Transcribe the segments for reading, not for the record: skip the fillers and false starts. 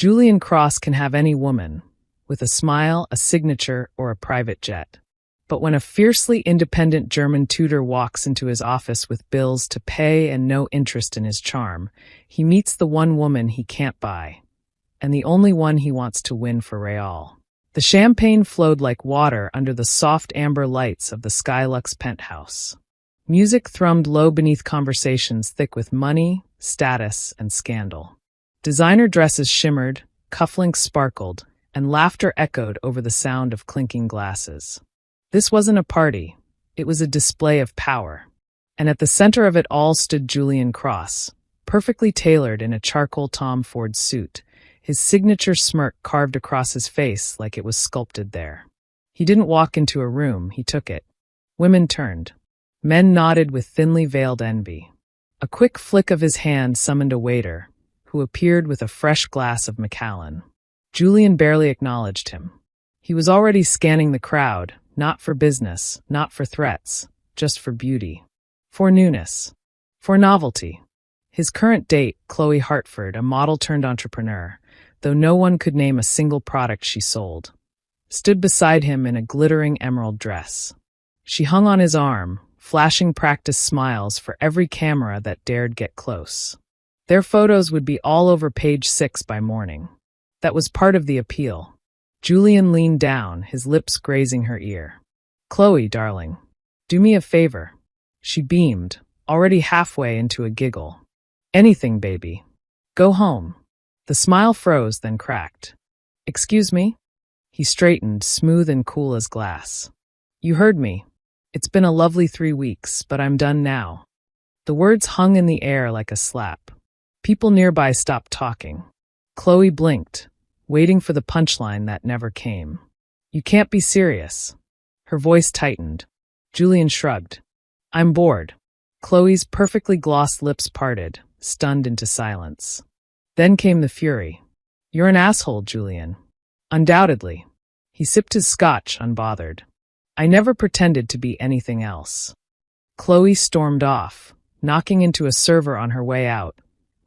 Julian Cross can have any woman, with a smile, a signature, or a private jet. But when a fiercely independent German tutor walks into his office with bills to pay and no interest in his charm, he meets the one woman he can't buy, and the only one he wants to win for Real. The champagne flowed like water under the soft amber lights of the Skylux penthouse. Music thrummed low beneath conversations thick with money, status, and scandal. Designer dresses shimmered, cufflinks sparkled, and laughter echoed over the sound of clinking glasses. This wasn't a party, it was a display of power. And at the center of it all stood Julian Cross, perfectly tailored in a charcoal Tom Ford suit, his signature smirk carved across his face like it was sculpted there. He didn't walk into a room, he took it. Women turned. Men nodded with thinly veiled envy. A quick flick of his hand summoned a waiter, who appeared with a fresh glass of Macallan. Julian barely acknowledged him. He was already scanning the crowd, not for business, not for threats, just for beauty. For newness. For novelty. His current date, Chloe Hartford, a model-turned-entrepreneur, though no one could name a single product she sold, stood beside him in a glittering emerald dress. She hung on his arm, flashing practice smiles for every camera that dared get close. Their photos would be all over page 6 by morning. That was part of the appeal. Julian leaned down, his lips grazing her ear. "Chloe, darling, do me a favor." She beamed, already halfway into a giggle. "Anything, baby. Go home." The smile froze, then cracked. "Excuse me?" He straightened, smooth and cool as glass. "You heard me. It's been a lovely 3 weeks, but I'm done now." The words hung in the air like a slap. People nearby stopped talking. Chloe blinked, waiting for the punchline that never came. "You can't be serious." Her voice tightened. Julian shrugged. "I'm bored." Chloe's perfectly glossed lips parted, stunned into silence. Then came the fury. "You're an asshole, Julian." "Undoubtedly." He sipped his scotch, unbothered. "I never pretended to be anything else." Chloe stormed off, knocking into a server on her way out,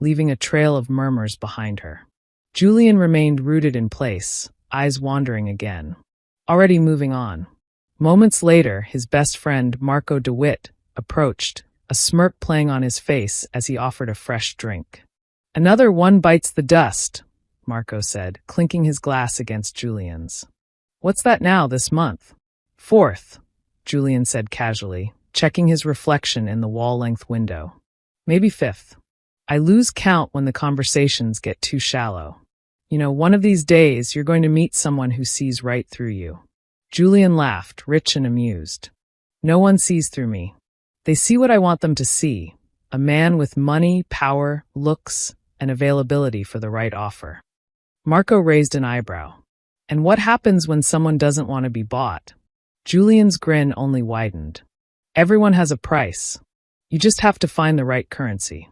leaving a trail of murmurs behind her. Julian remained rooted in place, eyes wandering again. Already moving on. Moments later, his best friend, Marco DeWitt, approached, a smirk playing on his face as he offered a fresh drink. "Another one bites the dust," Marco said, clinking his glass against Julian's. "What's that now, this month?" "4th," Julian said casually, checking his reflection in the wall-length window. "Maybe 5th. I lose count when the conversations get too shallow. You know, one of these days you're going to meet someone who sees right through you." Julian laughed, rich and amused. "No one sees through me. They see what I want them to see, a man with money, power, looks, and availability for the right offer." Marco raised an eyebrow. "And what happens when someone doesn't want to be bought?" Julian's grin only widened. "Everyone has a price. You just have to find the right currency."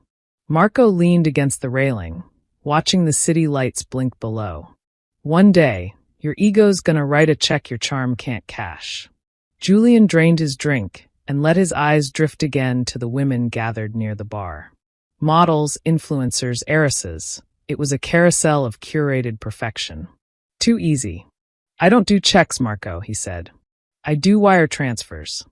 Marco leaned against the railing, watching the city lights blink below. "One day, your ego's gonna write a check your charm can't cash." Julian drained his drink and let his eyes drift again to the women gathered near the bar. Models, influencers, heiresses. It was a carousel of curated perfection. "Too easy." "I don't do checks, Marco," he said. "I do wire transfers."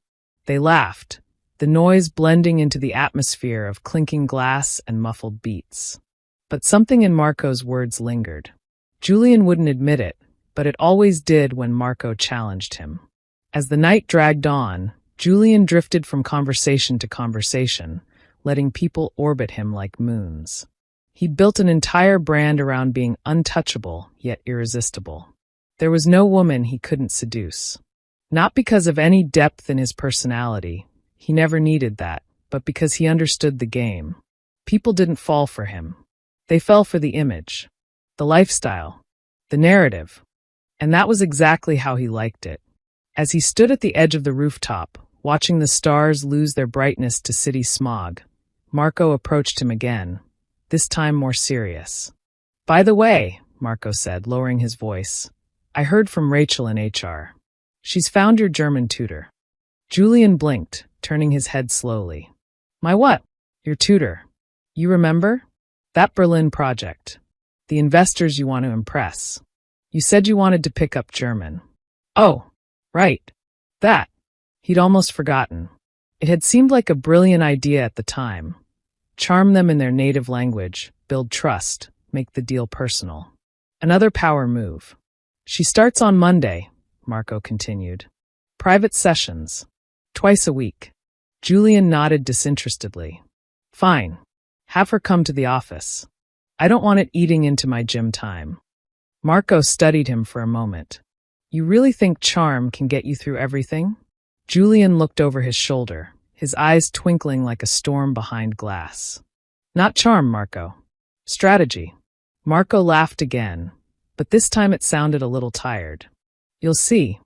They laughed, the noise blending into the atmosphere of clinking glass and muffled beats. But something in Marco's words lingered. Julian wouldn't admit it, but it always did when Marco challenged him. As the night dragged on, Julian drifted from conversation to conversation, letting people orbit him like moons. He'd built an entire brand around being untouchable, yet irresistible. There was no woman he couldn't seduce. Not because of any depth in his personality, he never needed that, but because he understood the game. People didn't fall for him. They fell for the image, the lifestyle, the narrative. And that was exactly how he liked it. As he stood at the edge of the rooftop, watching the stars lose their brightness to city smog, Marco approached him again, this time more serious. "By the way," Marco said, lowering his voice, "I heard from Rachel in HR. She's found your German tutor." Julian blinked, turning his head slowly. "My what?" "Your tutor. You remember? That Berlin project. The investors you want to impress. You said you wanted to pick up German. Oh, right. That. He'd almost forgotten. It had seemed like a brilliant idea at the time. Charm them in their native language, build trust, make the deal personal. Another power move. She starts on Monday, Marco continued. Private sessions. Twice a week. Julian nodded disinterestedly. Fine. Have her come to the office. I don't want it eating into my gym time. Marco studied him for a moment. You really think charm can get you through everything? Julian looked over his shoulder, his eyes twinkling like a storm behind glass. Not charm, Marco. Strategy. Marco laughed again, but this time it sounded a little tired. You'll see.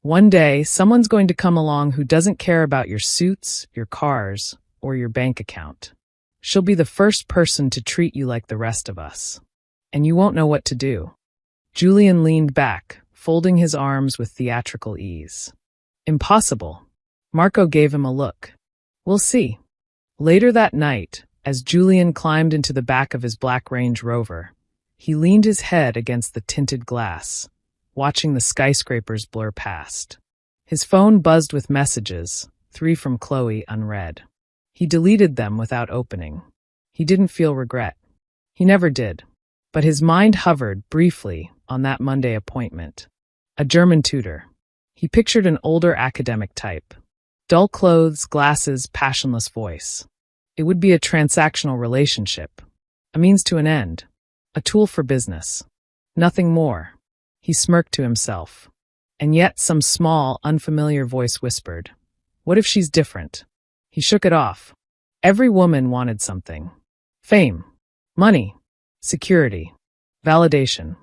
One day, someone's going to come along who doesn't care about your suits, your cars, or your bank account. She'll be the first person to treat you like the rest of us. And you won't know what to do. Julian leaned back, folding his arms with theatrical ease. Impossible. Marco gave him a look. We'll see. Later that night, as Julian climbed into the back of his black Range Rover, he leaned his head against the tinted glass, watching the skyscrapers blur past. His phone buzzed with messages, 3 from Chloe unread. He deleted them without opening. He didn't feel regret. He never did. But his mind hovered briefly on that Monday appointment. A German tutor. He pictured an older academic type. Dull clothes, glasses, passionless voice. It would be a transactional relationship. A means to an end. A tool for business. Nothing more. He smirked to himself. And yet some small, unfamiliar voice whispered, "What if she's different?" He shook it off. Every woman wanted something. Fame. Money. Security. Validation.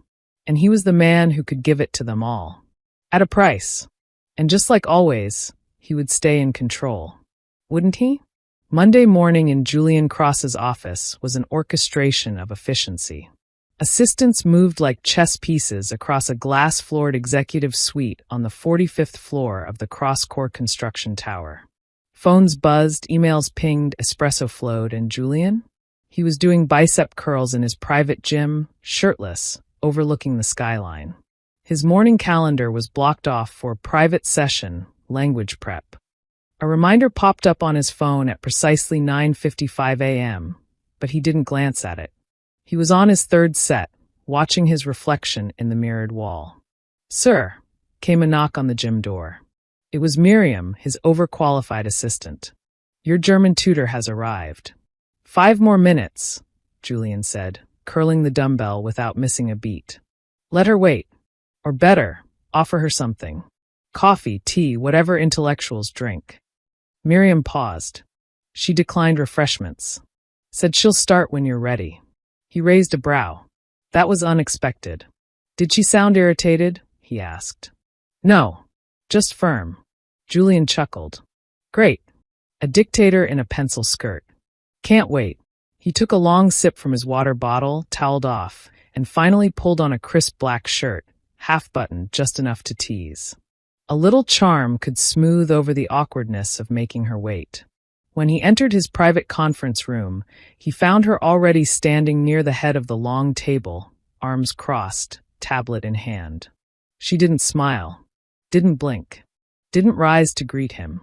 And he was the man who could give it to them all. At a price. And just like always, he would stay in control. Wouldn't he? Monday morning in Julian Cross's office was an orchestration of efficiency. Assistants moved like chess pieces across a glass-floored executive suite on the 45th floor of the Cross Core construction tower. Phones buzzed, emails pinged, espresso flowed, and Julian? He was doing bicep curls in his private gym, shirtless, overlooking the skyline. His morning calendar was blocked off for private session, language prep. A reminder popped up on his phone at precisely 9:55 a.m., but he didn't glance at it. He was on his third set, watching his reflection in the mirrored wall. "Sir," came a knock on the gym door. It was Miriam, his overqualified assistant. "Your German tutor has arrived." 5 more minutes, Julian said, curling the dumbbell without missing a beat. "Let her wait. Or better, offer her something. Coffee, tea, whatever intellectuals drink." Miriam paused. She declined refreshments. Said she'll start when you're ready. He raised a brow. That was unexpected. "Did she sound irritated?" he asked. "No. Just firm." Julian chuckled. "Great. A dictator in a pencil skirt. Can't wait." He took a long sip from his water bottle, toweled off, and finally pulled on a crisp black shirt, half-buttoned just enough to tease. A little charm could smooth over the awkwardness of making her wait. When he entered his private conference room, he found her already standing near the head of the long table, arms crossed, tablet in hand. She didn't smile, didn't blink, didn't rise to greet him.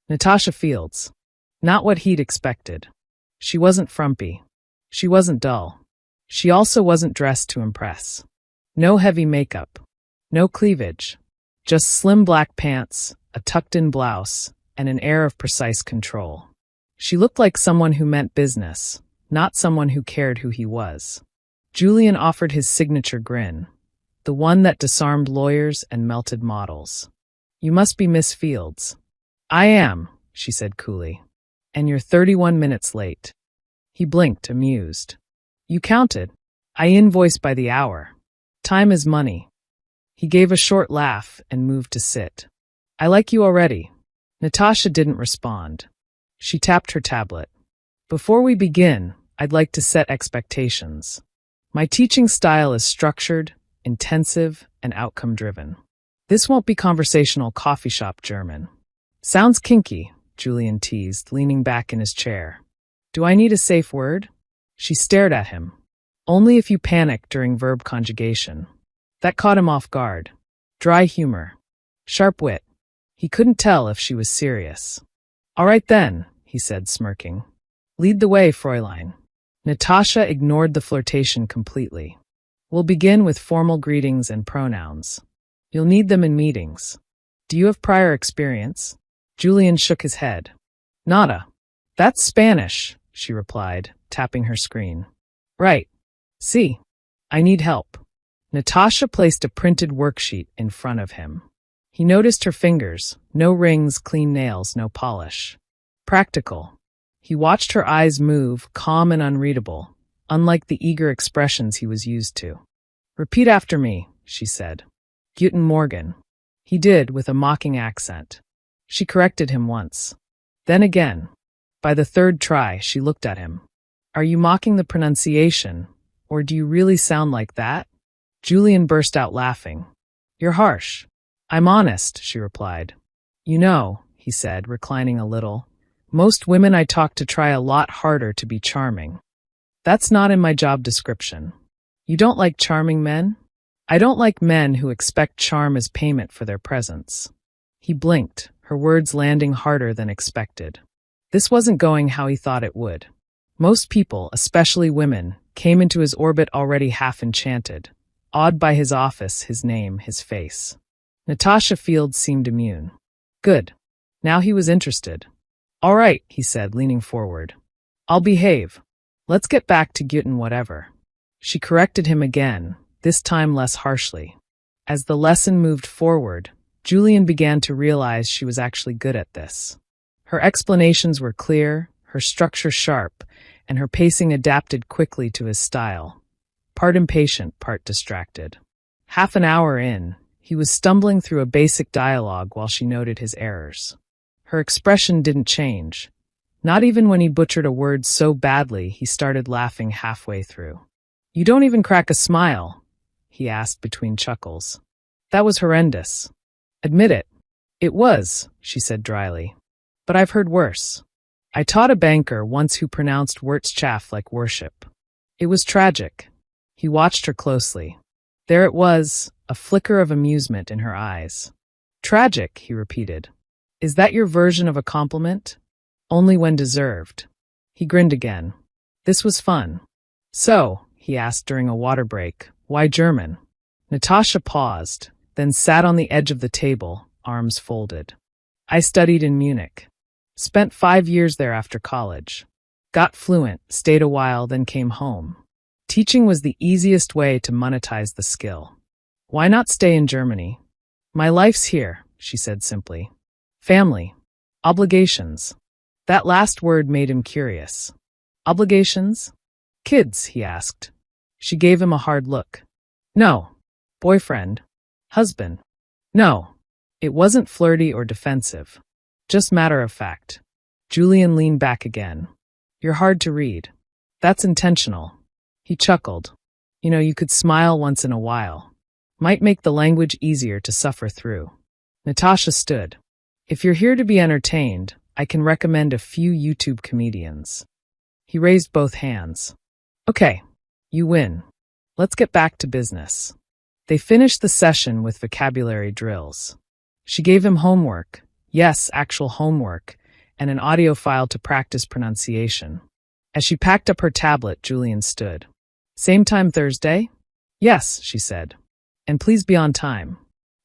Natasha Fields. Not what he'd expected. She wasn't frumpy. She wasn't dull. She also wasn't dressed to impress. No heavy makeup. No cleavage. Just slim black pants, a tucked-in blouse, and an air of precise control. She looked like someone who meant business, not someone who cared who he was. Julian offered his signature grin, the one that disarmed lawyers and melted models. "You must be Miss Fields." "I am," she said coolly. "And you're 31 minutes late." He blinked, amused. "You counted. I invoice by the hour. Time is money." He gave a short laugh and moved to sit. "I like you already." Natasha didn't respond. She tapped her tablet. "Before we begin, I'd like to set expectations. My teaching style is structured, intensive, and outcome-driven. This won't be conversational coffee shop German." "Sounds kinky," Julian teased, leaning back in his chair. "Do I need a safe word?" She stared at him. Only if you panic during verb conjugation. That caught him off guard. Dry humor. Sharp wit. He couldn't tell if she was serious. All right then, he said, smirking. Lead the way, Fräulein. Natasha ignored the flirtation completely. We'll begin with formal greetings and pronouns. You'll need them in meetings. Do you have prior experience? Julian shook his head. Nada. That's Spanish, she replied, tapping her screen. Right. See. I need help. Natasha placed a printed worksheet in front of him. He noticed her fingers, no rings, clean nails, no polish. Practical. He watched her eyes move, calm and unreadable, unlike the eager expressions he was used to. Repeat after me, she said. Guten Morgen. He did, with a mocking accent. She corrected him once. Then again. By the third try, she looked at him. Are you mocking the pronunciation, or do you really sound like that? Julian burst out laughing. You're harsh. I'm honest, she replied. You know, he said, reclining a little, most women I talk to try a lot harder to be charming. That's not in my job description. You don't like charming men? I don't like men who expect charm as payment for their presence. He blinked, her words landing harder than expected. This wasn't going how he thought it would. Most people, especially women, came into his orbit already half enchanted, awed by his office, his name, his face. Natasha Fields seemed immune. Good. Now he was interested. All right, he said, leaning forward. I'll behave. Let's get back to guten whatever. She corrected him again, this time less harshly. As the lesson moved forward, Julian began to realize she was actually good at this. Her explanations were clear, her structure sharp, and her pacing adapted quickly to his style. Part impatient, part distracted. Half an hour in, he was stumbling through a basic dialogue while she noted his errors. Her expression didn't change. Not even when he butchered a word so badly he started laughing halfway through. You don't even crack a smile, he asked between chuckles. That was horrendous. Admit it. It was, she said dryly. But I've heard worse. I taught a banker once who pronounced Wirtschaft like worship. It was tragic. He watched her closely. There it was, a flicker of amusement in her eyes. Tragic, he repeated. Is that your version of a compliment? Only when deserved. He grinned again. This was fun. So, he asked during a water break, why German? Natasha paused, then sat on the edge of the table, arms folded. I studied in Munich. Spent 5 years there after college. Got fluent, stayed a while, then came home. Teaching was the easiest way to monetize the skill. Why not stay in Germany? My life's here, she said simply. Family. Obligations. That last word made him curious. Obligations? Kids, he asked. She gave him a hard look. No. Boyfriend. Husband. No. It wasn't flirty or defensive. Just matter of fact. Julian leaned back again. You're hard to read. That's intentional. He chuckled. You know, you could smile once in a while. Might make the language easier to suffer through. Natasha stood. If you're here to be entertained, I can recommend a few YouTube comedians. He raised both hands. Okay, you win. Let's get back to business. They finished the session with vocabulary drills. She gave him homework. Yes, actual homework, and an audio file to practice pronunciation. As she packed up her tablet, Julian stood. Same time Thursday? Yes, she said. And please be on time.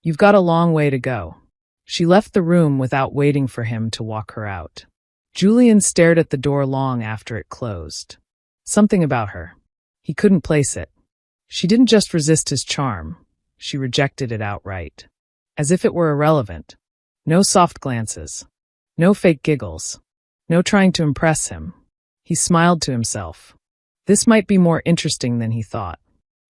You've got a long way to go. She left the room without waiting for him to walk her out. Julian stared at the door long after it closed. Something about her. He couldn't place it. She didn't just resist his charm. She rejected it outright. As if it were irrelevant. No soft glances. No fake giggles. No trying to impress him. He smiled to himself. This might be more interesting than he thought.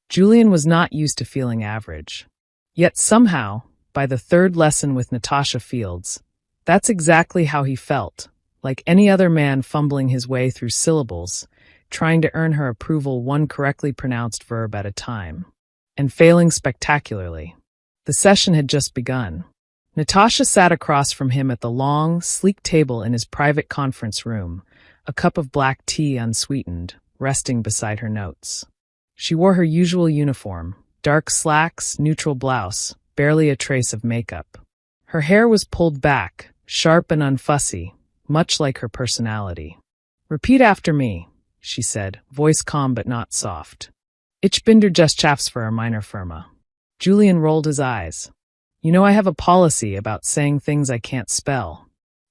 Julian was not used to feeling average. Yet somehow, by the third lesson with Natasha Fields, that's exactly how he felt, like any other man fumbling his way through syllables, trying to earn her approval one correctly pronounced verb at a time, and failing spectacularly. The session had just begun. Natasha sat across from him at the long, sleek table in his private conference room, a cup of black tea unsweetened, resting beside her notes. She wore her usual uniform, dark slacks, neutral blouse, barely a trace of makeup. Her hair was pulled back, sharp and unfussy, much like her personality. "Repeat after me," she said, voice calm but not soft. "Ich bin der Geschäftsführer meiner Firma." Julian rolled his eyes. "You know I have a policy about saying things I can't spell."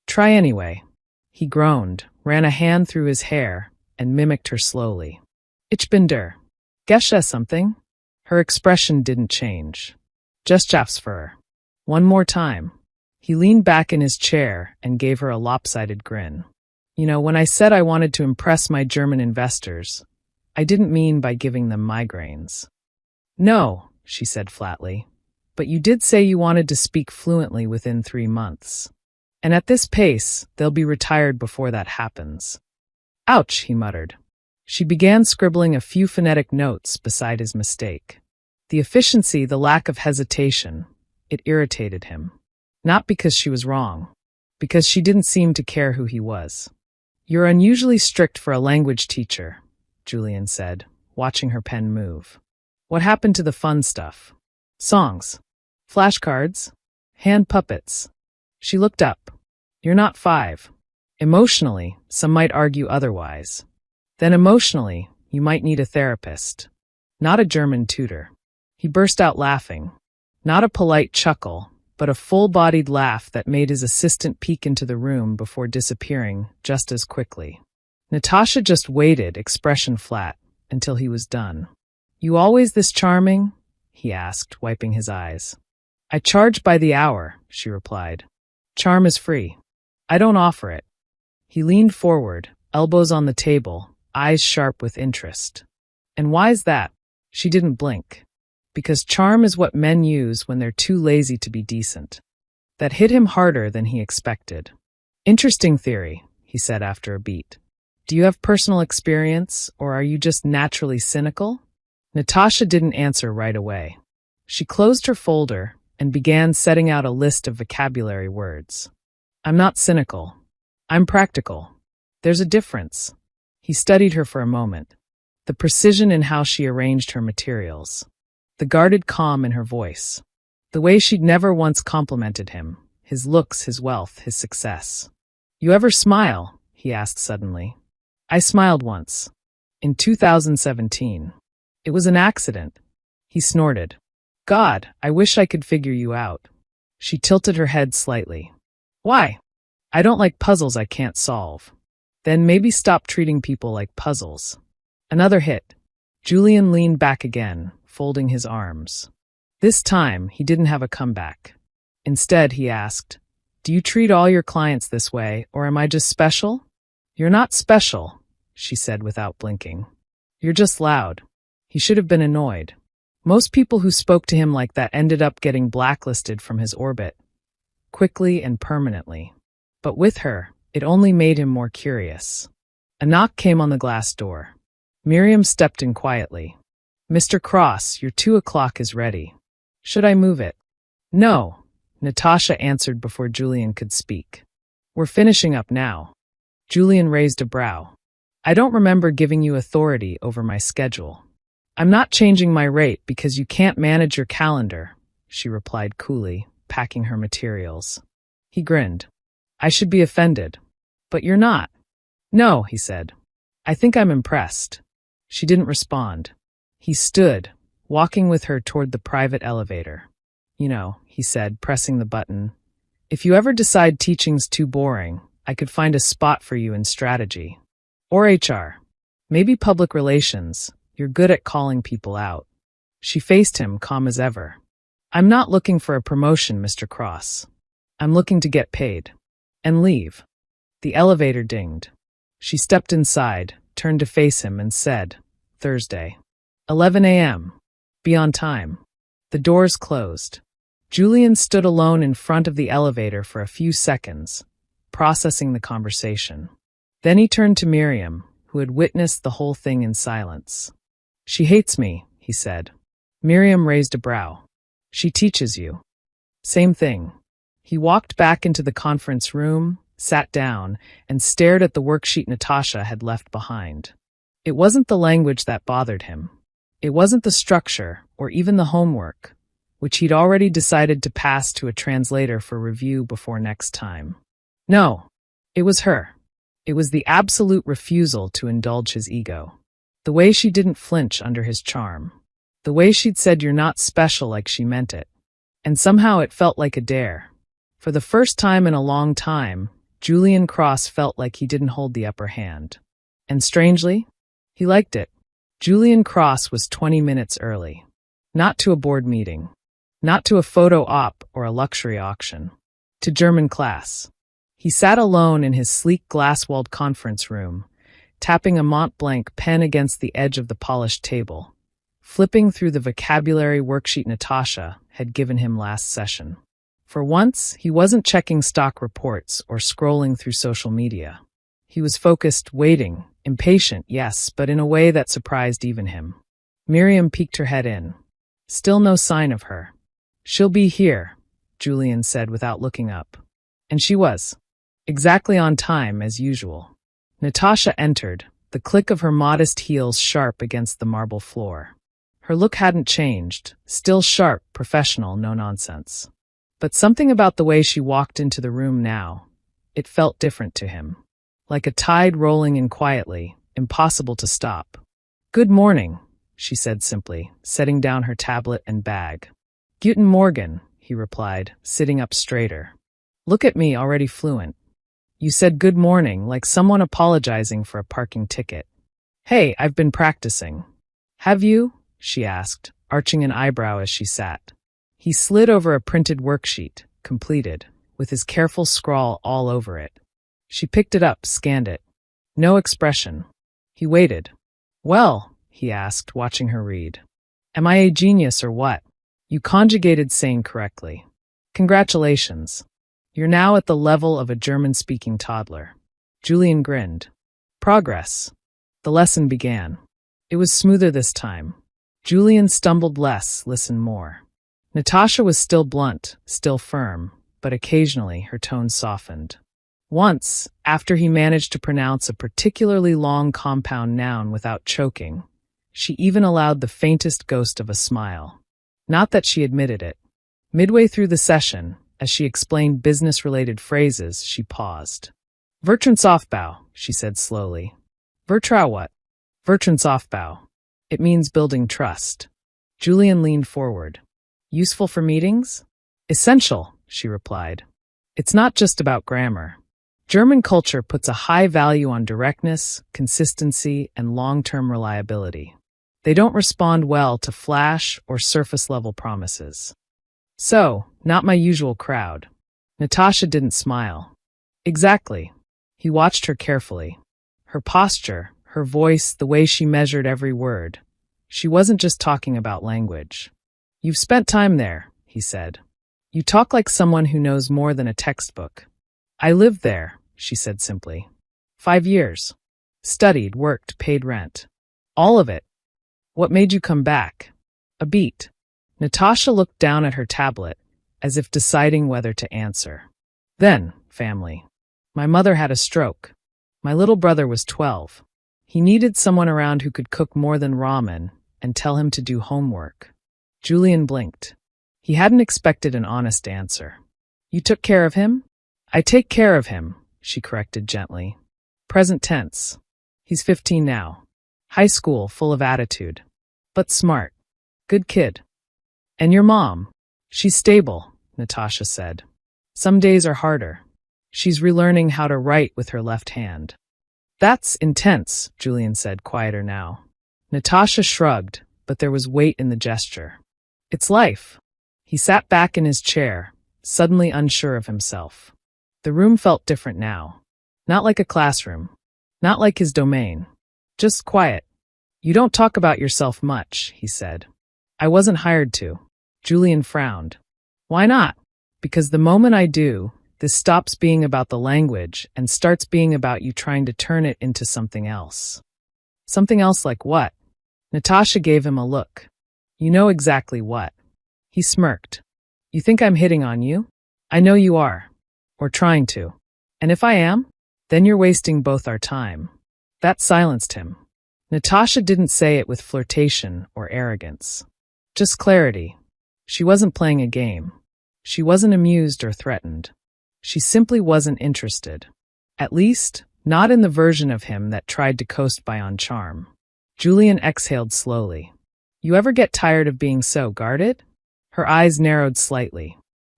"Try anyway." He groaned, ran a hand through his hair, and mimicked her slowly. "Ich bin der Gesche something?" Her expression didn't change. "Geschäftsführer." One more time. He leaned back in his chair and gave her a lopsided grin. "You know, when I said I wanted to impress my German investors, I didn't mean by giving them migraines." "No," she said flatly, "but you did say you wanted to speak fluently within 3 months. And at this pace, they'll be retired before that happens." "Ouch," he muttered. She began scribbling a few phonetic notes beside his mistake. The efficiency, the lack of hesitation, it irritated him. Not because she was wrong, because she didn't seem to care who he was. "You're unusually strict for a language teacher," Julian said, watching her pen move. "What happened to the fun stuff? Songs? Flashcards? Hand puppets?" She looked up. "You're not 5. Emotionally, some might argue otherwise. Then emotionally, you might need a therapist. Not a German tutor." He burst out laughing. Not a polite chuckle, but a full-bodied laugh that made his assistant peek into the room before disappearing just as quickly. Natasha just waited, expression flat, until he was done. "You always this charming?" he asked, wiping his eyes. "I charge by the hour," she replied. "Charm is free. I don't offer it." He leaned forward, elbows on the table, eyes sharp with interest. "And why's that?" She didn't blink. "Because charm is what men use when they're too lazy to be decent." That hit him harder than he expected. "Interesting theory," he said after a beat. "Do you have personal experience, or are you just naturally cynical?" Natasha didn't answer right away. She closed her folder and began setting out a list of vocabulary words. "I'm not cynical. I'm practical. There's a difference." He studied her for a moment. The precision in how she arranged her materials. The guarded calm in her voice. The way she'd never once complimented him. His looks, his wealth, his success. "You ever smile?" he asked suddenly. "I smiled once. In 2017. It was an accident." He snorted. "God, I wish I could figure you out." She tilted her head slightly. "Why?" "I don't like puzzles I can't solve." "Then maybe stop treating people like puzzles." Another hit. Julian leaned back again, folding his arms. This time, he didn't have a comeback. Instead, he asked, "Do you treat all your clients this way, or am I just special?" "You're not special," she said without blinking. "You're just loud." He should have been annoyed. Most people who spoke to him like that ended up getting blacklisted from his orbit, quickly and permanently. But with her, it only made him more curious. A knock came on the glass door. Miriam stepped in quietly. "Mr. Cross, your 2 o'clock is ready. Should I move it?" "No," Natasha answered before Julian could speak. "We're finishing up now." Julian raised a brow. "I don't remember giving you authority over my schedule." "I'm not changing my rate because you can't manage your calendar," she replied coolly, packing her materials. He grinned. "I should be offended. But you're not." "No," he said. "I think I'm impressed." She didn't respond. He stood, walking with her toward the private elevator. "You know," he said, pressing the button, "if you ever decide teaching's too boring, I could find a spot for you in strategy. Or HR. Maybe public relations. You're good at calling people out." She faced him, calm as ever. "I'm not looking for a promotion, Mr. Cross. I'm looking to get paid. And leave." The elevator dinged. She stepped inside, turned to face him, and said, "Thursday. 11 a.m. Be on time." The doors closed. Julian stood alone in front of the elevator for a few seconds, processing the conversation. Then he turned to Miriam, who had witnessed the whole thing in silence. "She hates me," he said. Miriam raised a brow. "She teaches you." "Same thing." He walked back into the conference room, sat down, and stared at the worksheet Natasha had left behind. It wasn't the language that bothered him. It wasn't the structure or even the homework, which he'd already decided to pass to a translator for review before next time. No, it was her. It was the absolute refusal to indulge his ego. The way she didn't flinch under his charm. The way she'd said you're not special like she meant it. And somehow it felt like a dare. For the first time in a long time, Julian Cross felt like he didn't hold the upper hand. And strangely, he liked it. Julian Cross was 20 minutes early. Not to a board meeting. Not to a photo op or a luxury auction. To German class. He sat alone in his sleek glass-walled conference room, tapping a Mont Blanc pen against the edge of the polished table, flipping through the vocabulary worksheet Natasha had given him last session. For once, he wasn't checking stock reports or scrolling through social media. He was focused, waiting, impatient, yes, but in a way that surprised even him. Miriam peeked her head in. Still no sign of her. She'll be here, Julian said without looking up. And she was. Exactly on time, as usual. Natasha entered, the click of her modest heels sharp against the marble floor. Her look hadn't changed, still sharp, professional, no nonsense. But something about the way she walked into the room now, it felt different to him. Like a tide rolling in quietly, impossible to stop. Good morning, she said simply, setting down her tablet and bag. Guten Morgen, he replied, sitting up straighter. Look at me, already fluent. You said good morning like someone apologizing for a parking ticket. Hey, I've been practicing. Have you? She asked, arching an eyebrow as she sat. He slid over a printed worksheet, completed, with his careful scrawl all over it. She picked it up, scanned it. No expression. He waited. Well, he asked, watching her read. Am I a genius or what? You conjugated saying correctly. Congratulations. You're now at the level of a German-speaking toddler. Julian grinned. Progress. The lesson began. It was smoother this time. Julian stumbled less, listened more. Natasha was still blunt, still firm, but occasionally her tone softened. Once, after he managed to pronounce a particularly long compound noun without choking, she even allowed the faintest ghost of a smile. Not that she admitted it. Midway through the session, as she explained business-related phrases, she paused. Vertrauensaufbau, she said slowly. Vertrau what? Vertrauensaufbau. It means building trust. Julian leaned forward. Useful for meetings? Essential, she replied. It's not just about grammar. German culture puts a high value on directness, consistency, and long-term reliability. They don't respond well to flash or surface-level promises. So, not my usual crowd. Natasha didn't smile. Exactly. He watched her carefully. Her posture, her voice, the way she measured every word. She wasn't just talking about language. You've spent time there, he said. You talk like someone who knows more than a textbook. I lived there, she said simply. 5 years. Studied, worked, paid rent. All of it. What made you come back? A beat. Natasha looked down at her tablet, as if deciding whether to answer. Then, family. My mother had a stroke. My little brother was 12. He needed someone around who could cook more than ramen and tell him to do homework. Julian blinked. He hadn't expected an honest answer. You took care of him? I take care of him, she corrected gently. Present tense. He's 15 now. High school, full of attitude. But smart. Good kid. And your mom? She's stable, Natasha said. Some days are harder. She's relearning how to write with her left hand. That's intense, Julian said, quieter now. Natasha shrugged, but there was weight in the gesture. It's life. He sat back in his chair, suddenly unsure of himself. The room felt different now. Not like a classroom. Not like his domain. Just quiet. You don't talk about yourself much, he said. I wasn't hired to. Julian frowned. Why not? Because the moment I do, this stops being about the language and starts being about you trying to turn it into something else. Something else like what? Natasha gave him a look. You know exactly what. He smirked. You think I'm hitting on you? I know you are. Or trying to. And if I am, then you're wasting both our time. That silenced him. Natasha didn't say it with flirtation or arrogance. Just clarity. She wasn't playing a game. She wasn't amused or threatened. She simply wasn't interested. At least, not in the version of him that tried to coast by on charm. Julian exhaled slowly. You ever get tired of being so guarded? Her eyes narrowed slightly.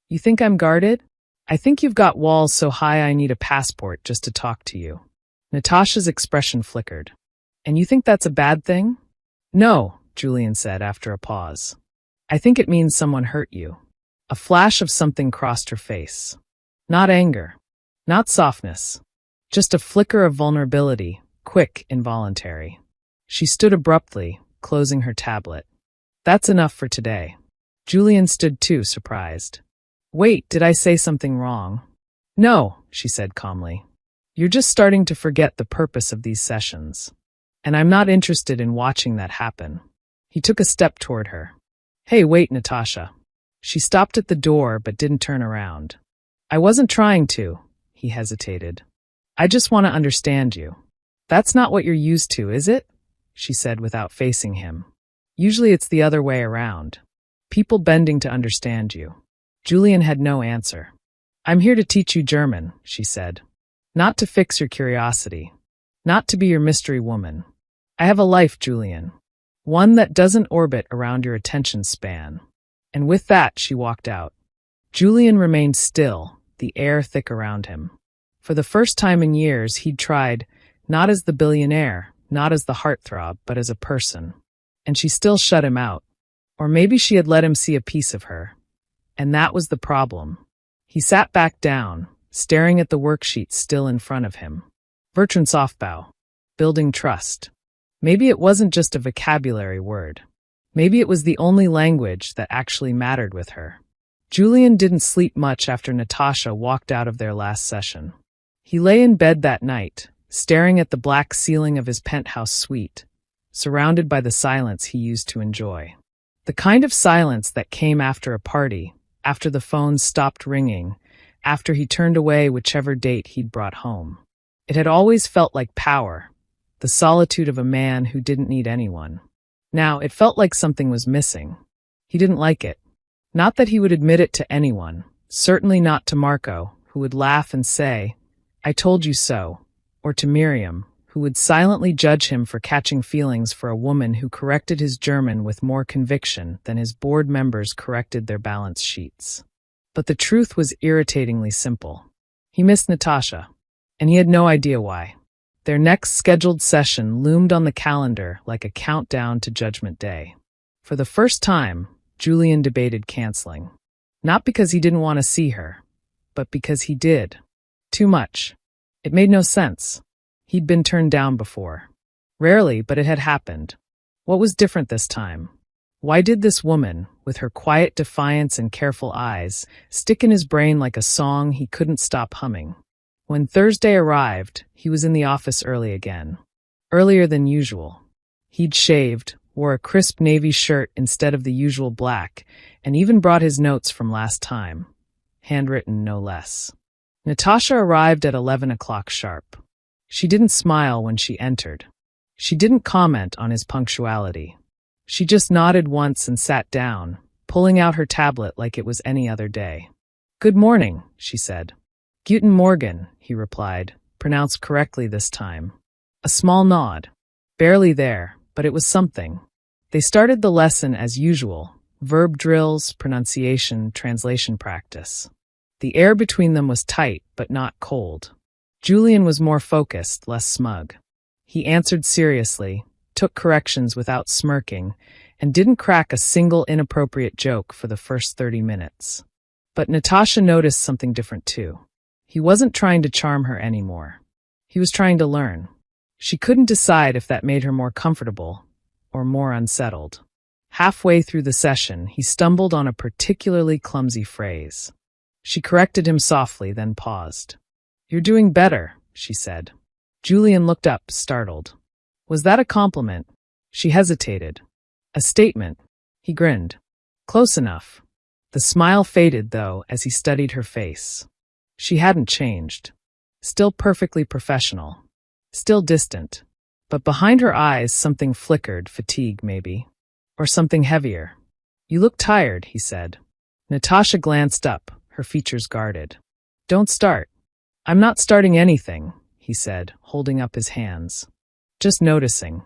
You think I'm guarded? I think you've got walls so high I need a passport just to talk to you. Natasha's expression flickered. And you think that's a bad thing? No, Julian said after a pause. I think it means someone hurt you. A flash of something crossed her face. Not anger. Not softness. Just a flicker of vulnerability, quick, involuntary. She stood abruptly, closing her tablet. That's enough for today. Julian stood too, surprised. Wait, did I say something wrong? No, she said calmly. You're just starting to forget the purpose of these sessions. And I'm not interested in watching that happen. He took a step toward her. Hey, wait, Natasha. She stopped at the door but didn't turn around. I wasn't trying to, he hesitated. I just want to understand you. That's not what you're used to, is it? She said without facing him. Usually it's the other way around. People bending to understand you. Julian had no answer. I'm here to teach you German, she said. Not to fix your curiosity. Not to be your mystery woman. I have a life, Julian. One that doesn't orbit around your attention span. And with that, she walked out. Julian remained still, the air thick around him. For the first time in years, he'd tried, not as the billionaire, not as the heartthrob, but as a person. And she still shut him out. Or maybe she had let him see a piece of her. And that was the problem. He sat back down, staring at the worksheet still in front of him. Vertrauensaufbau. Building trust. Maybe it wasn't just a vocabulary word. Maybe it was the only language that actually mattered with her. Julian didn't sleep much after Natasha walked out of their last session. He lay in bed that night, staring at the black ceiling of his penthouse suite, surrounded by the silence he used to enjoy. The kind of silence that came after a party, after the phone stopped ringing, after he turned away whichever date he'd brought home. It had always felt like power, the solitude of a man who didn't need anyone. Now, it felt like something was missing. He didn't like it. Not that he would admit it to anyone, certainly not to Marco, who would laugh and say, I told you so, or to Miriam, who would silently judge him for catching feelings for a woman who corrected his German with more conviction than his board members corrected their balance sheets. But the truth was irritatingly simple. He missed Natasha, and he had no idea why. Their next scheduled session loomed on the calendar like a countdown to Judgment Day. For the first time, Julian debated canceling. Not because he didn't want to see her, but because he did. Too much. It made no sense. He'd been turned down before. Rarely, but it had happened. What was different this time? Why did this woman, with her quiet defiance and careful eyes, stick in his brain like a song he couldn't stop humming? When Thursday arrived, he was in the office early again. Earlier than usual. He'd shaved, wore a crisp navy shirt instead of the usual black, and even brought his notes from last time. Handwritten, no less. Natasha arrived at 11 o'clock sharp. She didn't smile when she entered. She didn't comment on his punctuality. She just nodded once and sat down, pulling out her tablet like it was any other day. Good morning, she said. Guten Morgen, he replied, pronounced correctly this time. A small nod. Barely there, but it was something. They started the lesson as usual, verb drills, pronunciation, translation practice. The air between them was tight, but not cold. Julian was more focused, less smug. He answered seriously, took corrections without smirking, and didn't crack a single inappropriate joke for the first 30 minutes. But Natasha noticed something different too. He wasn't trying to charm her anymore. He was trying to learn. She couldn't decide if that made her more comfortable or more unsettled. Halfway through the session, he stumbled on a particularly clumsy phrase. She corrected him softly, then paused. You're doing better, she said. Julian looked up, startled. Was that a compliment? She hesitated. A statement. He grinned. Close enough. The smile faded, though, as he studied her face. She hadn't changed. Still perfectly professional. Still distant. But behind her eyes, something flickered, fatigue maybe. Or something heavier. You look tired, he said. Natasha glanced up, her features guarded. Don't start. I'm not starting anything, he said, holding up his hands. Just noticing.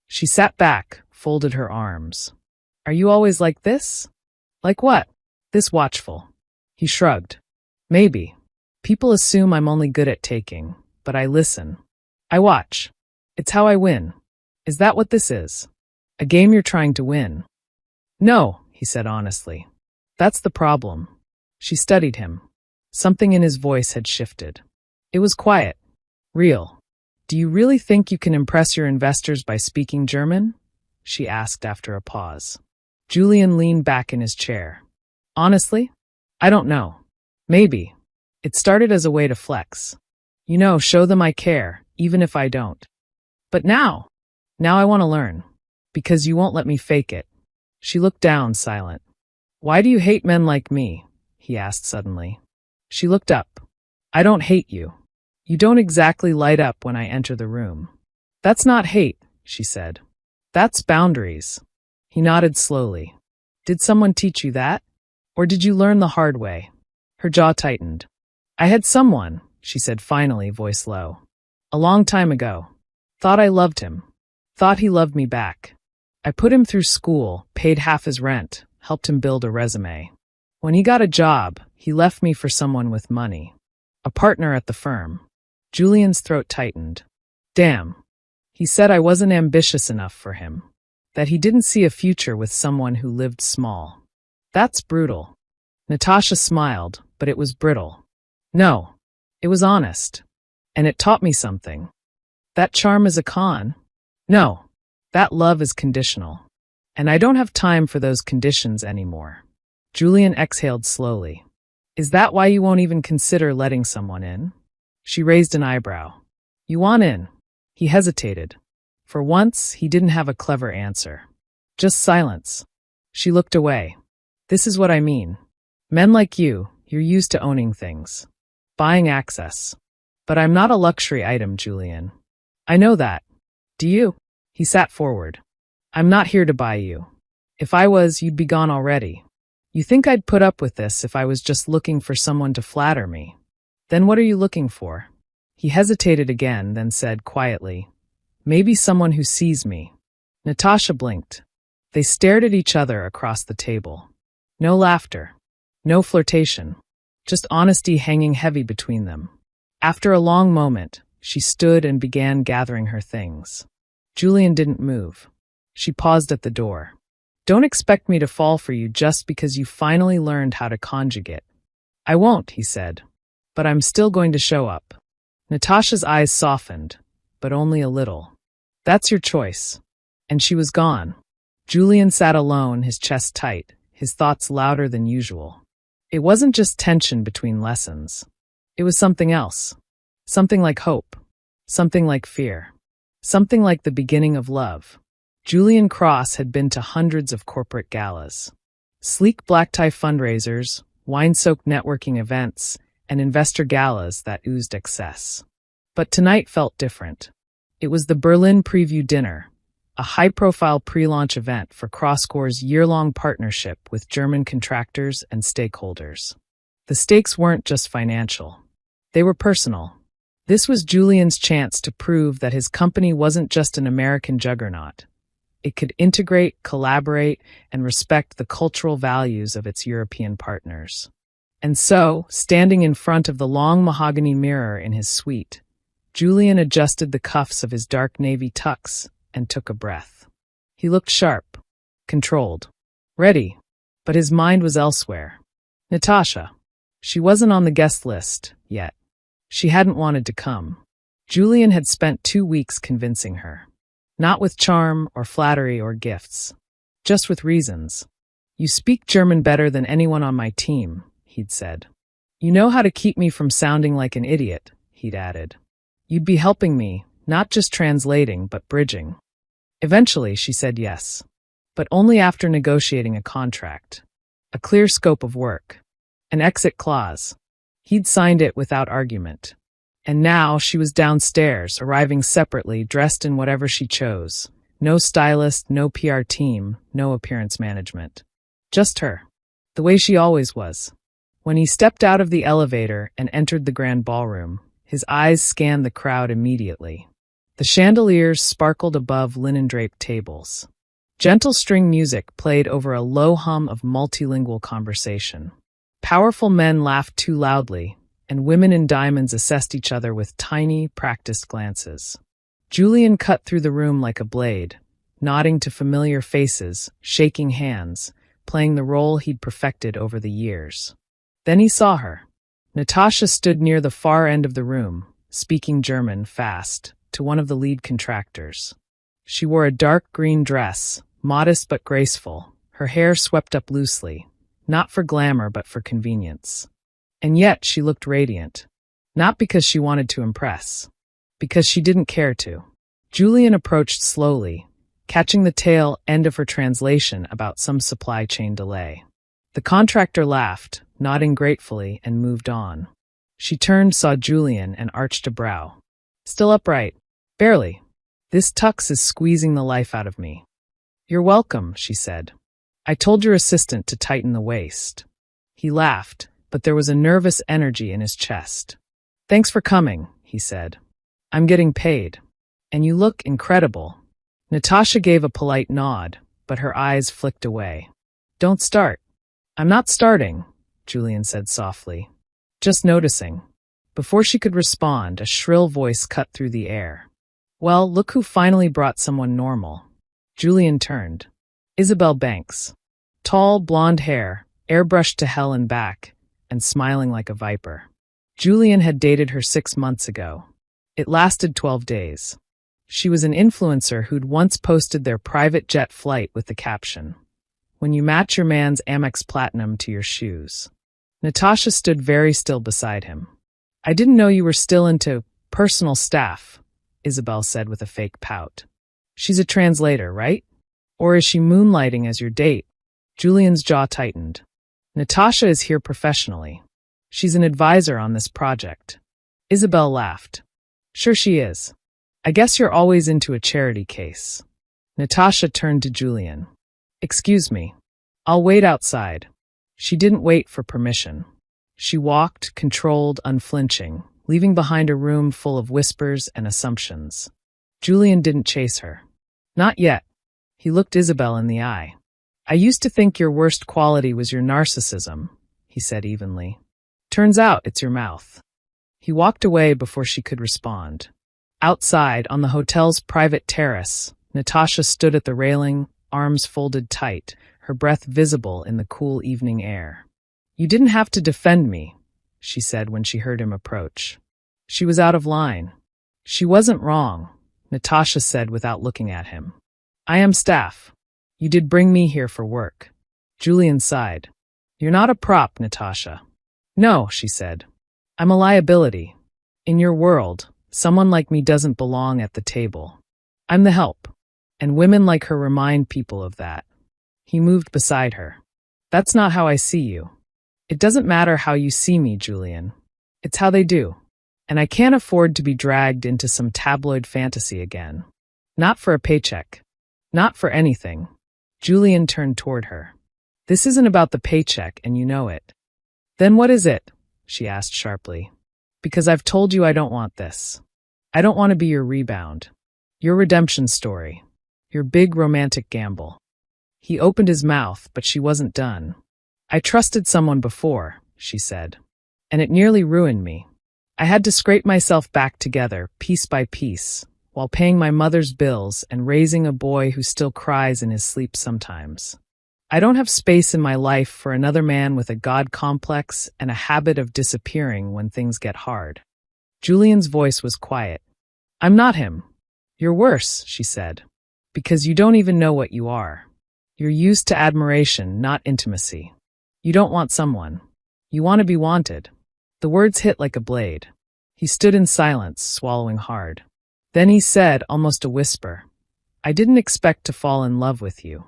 She sat back, folded her arms. Are you always like this? Like what? This watchful. He shrugged. Maybe. People assume I'm only good at taking, but I listen. I watch. It's how I win. Is that what this is? A game you're trying to win? No, he said honestly. That's the problem. She studied him. Something in his voice had shifted. It was quiet. Real. Do you really think you can impress your investors by speaking German? She asked after a pause. Julian leaned back in his chair. Honestly? I don't know. Maybe. It started as a way to flex. You know, show them I care, even if I don't. But now I want to learn. Because you won't let me fake it. She looked down, silent. Why do you hate men like me? He asked suddenly. She looked up. I don't hate you. You don't exactly light up when I enter the room. That's not hate, she said. That's boundaries. He nodded slowly. Did someone teach you that? Or did you learn the hard way? Her jaw tightened. I had someone, she said finally, voice low. A long time ago. Thought I loved him. Thought he loved me back. I put him through school, paid half his rent, helped him build a resume. When he got a job, he left me for someone with money. A partner at the firm. Julian's throat tightened. Damn. He said I wasn't ambitious enough for him. That he didn't see a future with someone who lived small. That's brutal. Natasha smiled, but it was brittle. No. It was honest. And it taught me something. That charm is a con? No. That love is conditional. And I don't have time for those conditions anymore. Julian exhaled slowly. Is that why you won't even consider letting someone in? She raised an eyebrow. You want in? He hesitated. For once, he didn't have a clever answer. Just silence. She looked away. This is what I mean. Men like you, you're used to owning things. Buying access. But I'm not a luxury item, Julian. I know that. Do you? He sat forward. I'm not here to buy you. If I was, you'd be gone already. You think I'd put up with this if I was just looking for someone to flatter me? Then what are you looking for? He hesitated again, then said quietly, maybe someone who sees me. Natasha blinked. They stared at each other across the table. No laughter. No flirtation. Just honesty hanging heavy between them. After a long moment, she stood and began gathering her things. Julian didn't move. She paused at the door. Don't expect me to fall for you just because you finally learned how to conjugate. I won't, he said. But I'm still going to show up. Natasha's eyes softened, but only a little. That's your choice. And she was gone. Julian sat alone, his chest tight, his thoughts louder than usual. It wasn't just tension between lessons. It was something else. Something like hope. Something like fear. Something like the beginning of love. Julian Cross had been to hundreds of corporate galas. Sleek black-tie fundraisers, wine-soaked networking events, and investor galas that oozed excess. But tonight felt different. It was the Berlin Preview Dinner, a high-profile pre-launch event for CrossCore's year-long partnership with German contractors and stakeholders. The stakes weren't just financial. They were personal. This was Julian's chance to prove that his company wasn't just an American juggernaut. It could integrate, collaborate, and respect the cultural values of its European partners. And so, standing in front of the long mahogany mirror in his suite, Julian adjusted the cuffs of his dark navy tux and took a breath. He looked sharp, controlled, ready, but his mind was elsewhere. Natasha. She wasn't on the guest list yet. She hadn't wanted to come. Julian had spent 2 weeks convincing her. Not with charm or flattery or gifts. Just with reasons. You speak German better than anyone on my team, he'd said. You know how to keep me from sounding like an idiot, he'd added. You'd be helping me, not just translating, but bridging. Eventually, she said yes. But only after negotiating a contract. A clear scope of work. An exit clause. He'd signed it without argument. And now she was downstairs, arriving separately, dressed in whatever she chose. No stylist, no PR team, no appearance management. Just her. The way she always was. When he stepped out of the elevator and entered the grand ballroom, his eyes scanned the crowd immediately. The chandeliers sparkled above linen-draped tables. Gentle string music played over a low hum of multilingual conversation. Powerful men laughed too loudly, and women in diamonds assessed each other with tiny, practiced glances. Julian cut through the room like a blade, nodding to familiar faces, shaking hands, playing the role he'd perfected over the years. Then he saw her. Natasha stood near the far end of the room, speaking German fast, to one of the lead contractors. She wore a dark green dress, modest but graceful, her hair swept up loosely, not for glamour but for convenience. And yet she looked radiant. Not because she wanted to impress. Because she didn't care to. Julian approached slowly, catching the tail end of her translation about some supply chain delay. The contractor laughed, nodding gratefully, and moved on. She turned, saw Julian, and arched a brow. Still upright. Barely. This tux is squeezing the life out of me. You're welcome, she said. I told your assistant to tighten the waist. He laughed, but there was a nervous energy in his chest. Thanks for coming, he said. I'm getting paid. And you look incredible. Natasha gave a polite nod, but her eyes flicked away. Don't start. I'm not starting, Julian said softly. Just noticing. Before she could respond, a shrill voice cut through the air. Well, look who finally brought someone normal. Julian turned. Isabel Banks. Tall, blonde hair, airbrushed to hell and back, and smiling like a viper. Julian had dated her 6 months ago. It lasted 12 days. She was an influencer who'd once posted their private jet flight with the caption, "When you match your man's Amex Platinum to your shoes." Natasha stood very still beside him. I didn't know you were still into personal staff, Isabel said with a fake pout. She's a translator, right? Or is she moonlighting as your date? Julian's jaw tightened. Natasha is here professionally. She's an advisor on this project. Isabel laughed. Sure she is. I guess you're always into a charity case. Natasha turned to Julian. Excuse me. I'll wait outside. She didn't wait for permission. She walked, controlled, unflinching, leaving behind a room full of whispers and assumptions. Julian didn't chase her. Not yet. He looked Isabel in the eye. I used to think your worst quality was your narcissism, he said evenly. Turns out it's your mouth. He walked away before she could respond. Outside, on the hotel's private terrace, Natasha stood at the railing, arms folded tight, her breath visible in the cool evening air. You didn't have to defend me, she said when she heard him approach. She was out of line. She wasn't wrong, Natasha said without looking at him. I am staff. You did bring me here for work. Julian sighed. You're not a prop, Natasha. No, she said. I'm a liability. In your world, someone like me doesn't belong at the table. I'm the help. And women like her remind people of that. He moved beside her. That's not how I see you. It doesn't matter how you see me, Julian. It's how they do. And I can't afford to be dragged into some tabloid fantasy again. Not for a paycheck. Not for anything. Julian turned toward her. This isn't about the paycheck, and you know it. Then what is it? She asked sharply. Because I've told you I don't want this. I don't want to be your rebound. Your redemption story. Your big romantic gamble. He opened his mouth, but she wasn't done. I trusted someone before, she said. And it nearly ruined me. I had to scrape myself back together, piece by piece, while paying my mother's bills and raising a boy who still cries in his sleep sometimes. I don't have space in my life for another man with a God complex and a habit of disappearing when things get hard. Julian's voice was quiet. I'm not him. You're worse, she said. Because you don't even know what you are. You're used to admiration, not intimacy. You don't want someone. You want to be wanted. The words hit like a blade. He stood in silence, swallowing hard. Then he said, almost a whisper, I didn't expect to fall in love with you.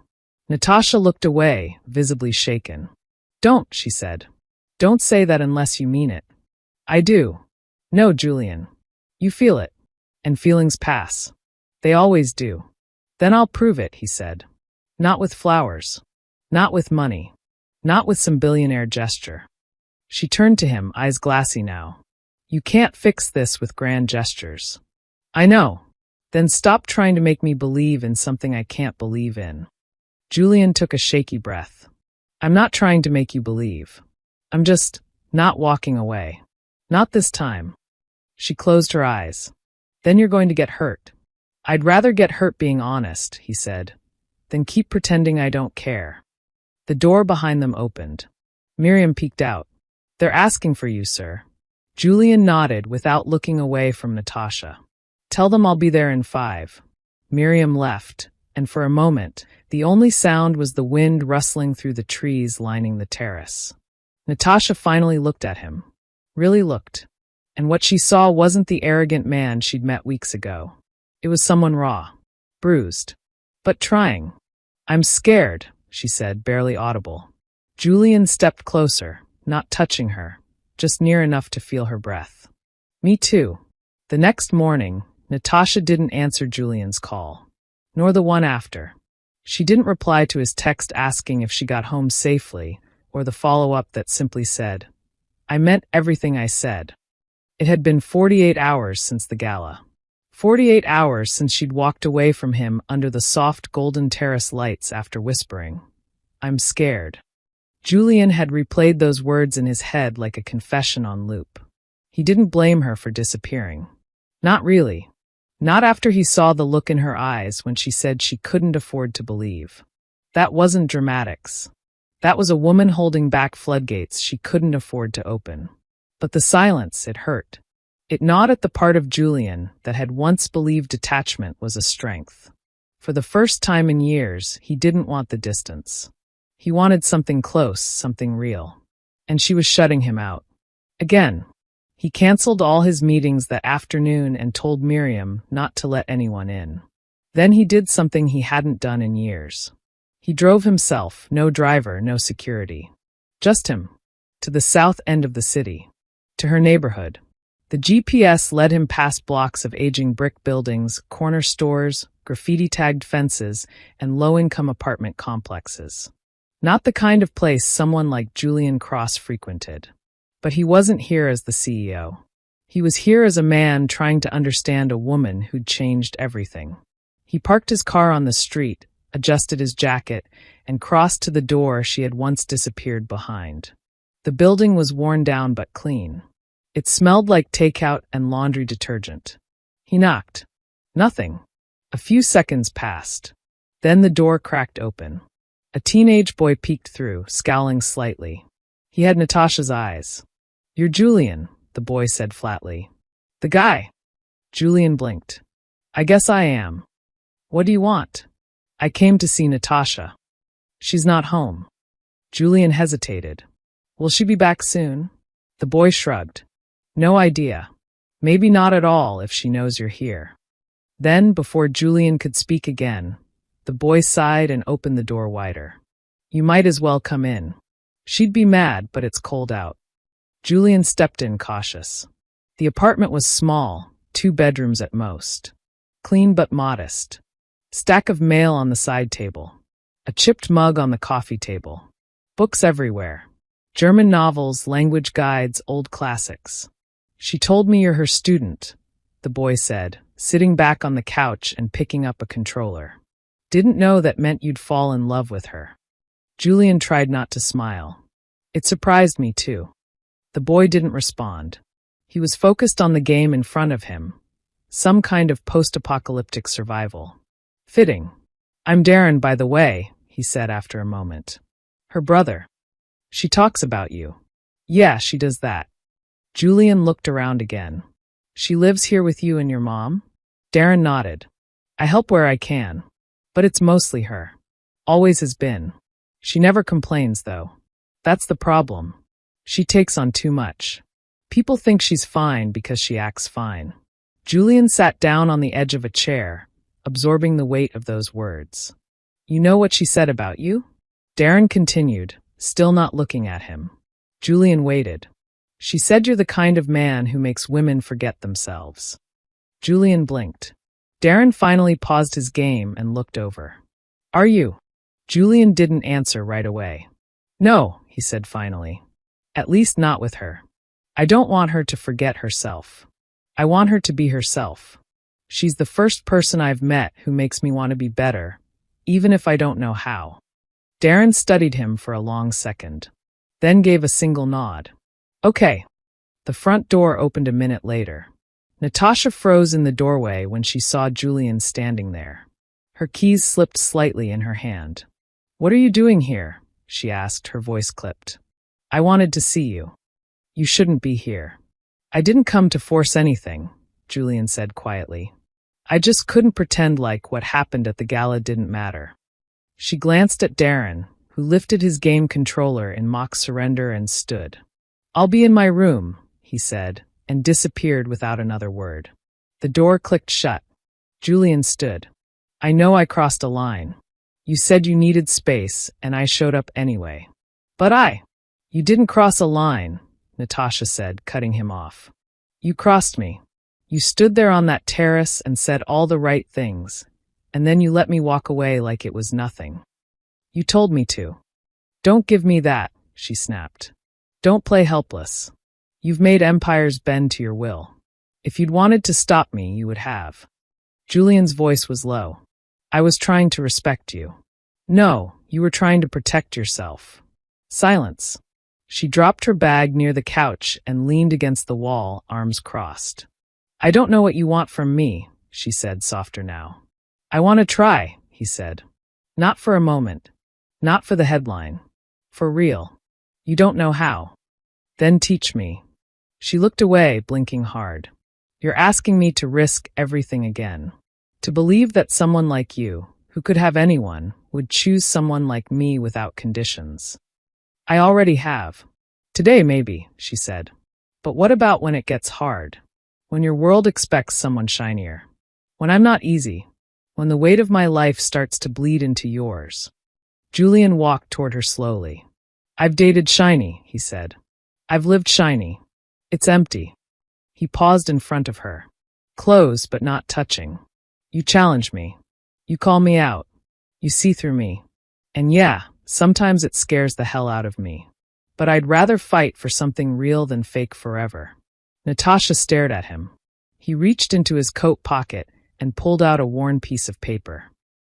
Natasha looked away, visibly shaken. Don't, she said. Don't say that unless you mean it. I do. No, Julian. You feel it. And feelings pass. They always do. Then I'll prove it, he said. Not with flowers. Not with money. Not with some billionaire gesture. She turned to him, eyes glassy now. You can't fix this with grand gestures. I know. Then stop trying to make me believe in something I can't believe in. Julian took a shaky breath. I'm not trying to make you believe. I'm just not walking away. Not this time. She closed her eyes. Then you're going to get hurt. I'd rather get hurt being honest, he said, than keep pretending I don't care. The door behind them opened. Miriam peeked out. They're asking for you, sir. Julian nodded without looking away from Natasha. Tell them I'll be there in 5. Miriam left, and for a moment, the only sound was the wind rustling through the trees lining the terrace. Natasha finally looked at him. Really looked. And what she saw wasn't the arrogant man she'd met weeks ago. It was someone raw, bruised, but trying. I'm scared, she said, barely audible. Julian stepped closer, not touching her, just near enough to feel her breath. Me too. The next morning, Natasha didn't answer Julian's call, nor the one after. She didn't reply to his text asking if she got home safely, or the follow-up that simply said, I meant everything I said. It had been 48 hours since the gala. 48 hours since she'd walked away from him under the soft golden terrace lights after whispering, I'm scared. Julian had replayed those words in his head like a confession on loop. He didn't blame her for disappearing. Not really. Not after he saw the look in her eyes when she said she couldn't afford to believe. That wasn't dramatics. That was a woman holding back floodgates she couldn't afford to open. But the silence, it hurt. It gnawed at the part of Julian that had once believed detachment was a strength. For the first time in years, he didn't want the distance. He wanted something close, something real. And she was shutting him out. Again. He canceled all his meetings that afternoon and told Miriam not to let anyone in. Then he did something he hadn't done in years. He drove himself, no driver, no security. Just him. To the south end of the city. To her neighborhood. The GPS led him past blocks of aging brick buildings, corner stores, graffiti-tagged fences, and low-income apartment complexes. Not the kind of place someone like Julian Cross frequented. But he wasn't here as the CEO. He was here as a man trying to understand a woman who'd changed everything. He parked his car on the street, adjusted his jacket, and crossed to the door she had once disappeared behind. The building was worn down but clean. It smelled like takeout and laundry detergent. He knocked. Nothing. A few seconds passed. Then the door cracked open. A teenage boy peeked through, scowling slightly. He had Natasha's eyes. You're Julian, the boy said flatly. The guy. Julian blinked. I guess I am. What do you want? I came to see Natasha. She's not home. Julian hesitated. Will she be back soon? The boy shrugged. No idea. Maybe not at all if she knows you're here. Then, before Julian could speak again, the boy sighed and opened the door wider. You might as well come in. She'd be mad, but it's cold out. Julian stepped in, cautious. The apartment was small, 2 bedrooms at most. Clean but modest. Stack of mail on the side table. A chipped mug on the coffee table. Books everywhere. German novels, language guides, old classics. She told me you're her student, the boy said, sitting back on the couch and picking up a controller. Didn't know that meant you'd fall in love with her. Julian tried not to smile. It surprised me, too. The boy didn't respond. He was focused on the game in front of him. Some kind of post-apocalyptic survival. Fitting. I'm Darren, by the way, he said after a moment. Her brother. She talks about you. Yeah, she does that. Julian looked around again. She lives here with you and your mom? Darren nodded. I help where I can. But it's mostly her. Always has been. She never complains, though. That's the problem. She takes on too much. People think she's fine because she acts fine. Julian sat down on the edge of a chair, absorbing the weight of those words. You know what she said about you? Darren continued, still not looking at him. Julian waited. She said you're the kind of man who makes women forget themselves. Julian blinked. Darren finally paused his game and looked over. Are you? Julian didn't answer right away. No, he said finally. At least not with her. I don't want her to forget herself. I want her to be herself. She's the first person I've met who makes me want to be better, even if I don't know how. Darren studied him for a long second, then gave a single nod. Okay. The front door opened a minute later. Natasha froze in the doorway when she saw Julian standing there. Her keys slipped slightly in her hand. What are you doing here? She asked, her voice clipped. I wanted to see you. You shouldn't be here. I didn't come to force anything, Julian said quietly. I just couldn't pretend like what happened at the gala didn't matter. She glanced at Darren, who lifted his game controller in mock surrender and stood. I'll be in my room, he said, and disappeared without another word. The door clicked shut. Julian stood. I know I crossed a line. You said you needed space, and I showed up anyway. But You didn't cross a line, Natasha said, cutting him off. You crossed me. You stood there on that terrace and said all the right things, and then you let me walk away like it was nothing. You told me to. Don't give me that, she snapped. Don't play helpless. You've made empires bend to your will. If you'd wanted to stop me, you would have. Julian's voice was low. I was trying to respect you. No, you were trying to protect yourself. Silence. She dropped her bag near the couch and leaned against the wall, arms crossed. I don't know what you want from me, she said, softer now. I want to try, he said. Not for a moment. Not for the headline. For real. You don't know how. Then teach me. She looked away, blinking hard. You're asking me to risk everything again. To believe that someone like you, who could have anyone, would choose someone like me without conditions. I already have. Today, maybe, she said. But what about when it gets hard? When your world expects someone shinier? When I'm not easy? When the weight of my life starts to bleed into yours? Julian walked toward her slowly. I've dated shiny, he said. I've lived shiny. It's empty. He paused in front of her. Close, but not touching. You challenge me. You call me out. You see through me. And yeah, sometimes it scares the hell out of me. But I'd rather fight for something real than fake forever. Natasha stared at him. He reached into his coat pocket and pulled out a worn piece of paper.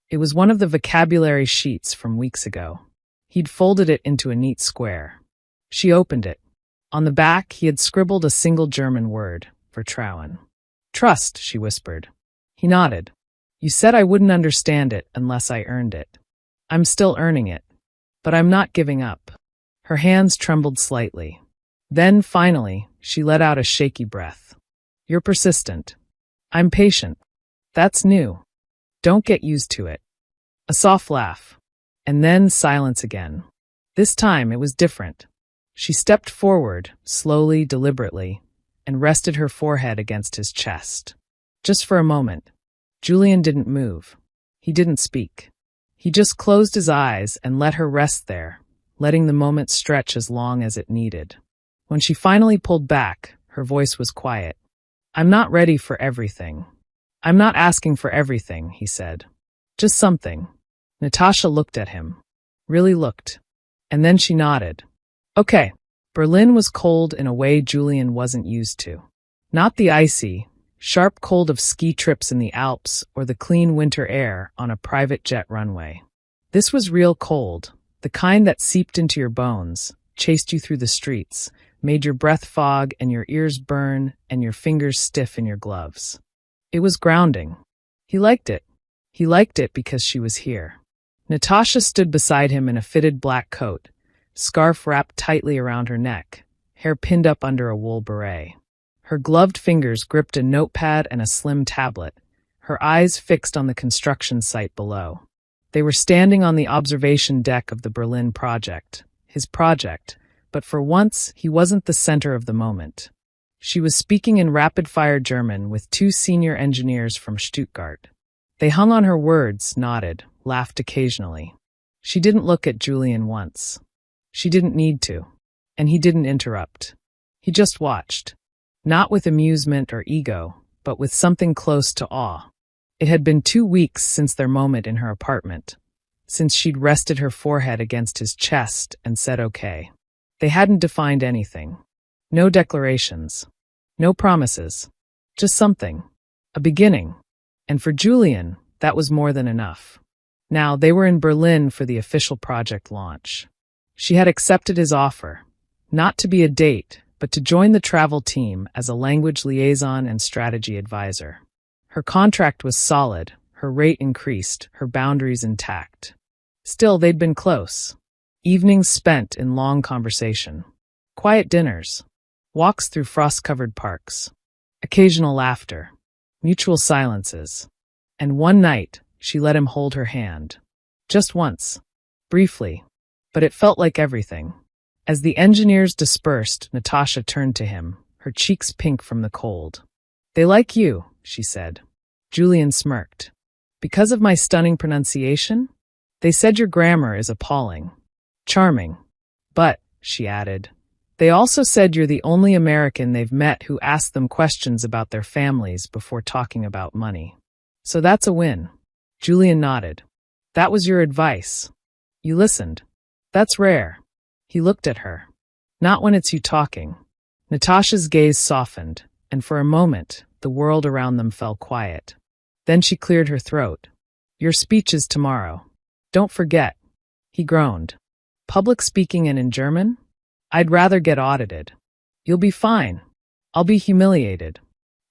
It was one of the vocabulary sheets from weeks ago. He'd folded it into a neat square. She opened it. On the back, he had scribbled a single German word, Vertrauen. Trust, she whispered. He nodded. You said I wouldn't understand it unless I earned it. I'm still earning it. But I'm not giving up. Her hands trembled slightly. Then, finally, she let out a shaky breath. You're persistent. I'm patient. That's new. Don't get used to it. A soft laugh. And then silence again. This time it was different. She stepped forward, slowly, deliberately, and rested her forehead against his chest. Just for a moment. Julian didn't move. He didn't speak. He just closed his eyes and let her rest there, letting the moment stretch as long as it needed. When she finally pulled back, her voice was quiet. I'm not ready for everything. I'm not asking for everything, he said. Just something. Natasha looked at him. Really looked. And then she nodded. Okay. Berlin was cold in a way Julian wasn't used to. Not the icy, sharp cold of ski trips in the Alps or the clean winter air on a private jet runway. This was real cold, the kind that seeped into your bones, chased you through the streets, made your breath fog and your ears burn and your fingers stiff in your gloves. It was grounding. He liked it. He liked it because she was here. Natasha stood beside him in a fitted black coat, scarf wrapped tightly around her neck, hair pinned up under a wool beret. Her gloved fingers gripped a notepad and a slim tablet, her eyes fixed on the construction site below. They were standing on the observation deck of the Berlin project, his project, but for once he wasn't the center of the moment. She was speaking in rapid-fire German with two senior engineers from Stuttgart. They hung on her words, nodded, laughed occasionally. She didn't look at Julian once. She didn't need to. And he didn't interrupt. He just watched. Not with amusement or ego, but with something close to awe. It had been 2 weeks since their moment in her apartment, since she'd rested her forehead against his chest and said okay. They hadn't defined anything. No declarations. No promises. Just something. A beginning. And for Julian, that was more than enough. Now, they were in Berlin for the official project launch. She had accepted his offer, not to be a date, but to join the travel team as a language liaison and strategy advisor. Her contract was solid, her rate increased, her boundaries intact. Still, they'd been close. Evenings spent in long conversation. Quiet dinners. Walks through frost-covered parks. Occasional laughter. Mutual silences. And one night, she let him hold her hand. Just once. Briefly. But it felt like everything. As the engineers dispersed, Natasha turned to him, her cheeks pink from the cold. "They like you," she said. Julian smirked. "Because of my stunning pronunciation? They said your grammar is appalling. Charming. But," she added, "they also said you're the only American they've met who asked them questions about their families before talking about money. So that's a win." Julian nodded. "That was your advice. You listened. That's rare." He looked at her. "Not when it's you talking." Natasha's gaze softened, and for a moment, the world around them fell quiet. Then she cleared her throat. "Your speech is tomorrow. Don't forget." He groaned. "Public speaking and in German? I'd rather get audited." "You'll be fine. I'll be humiliated.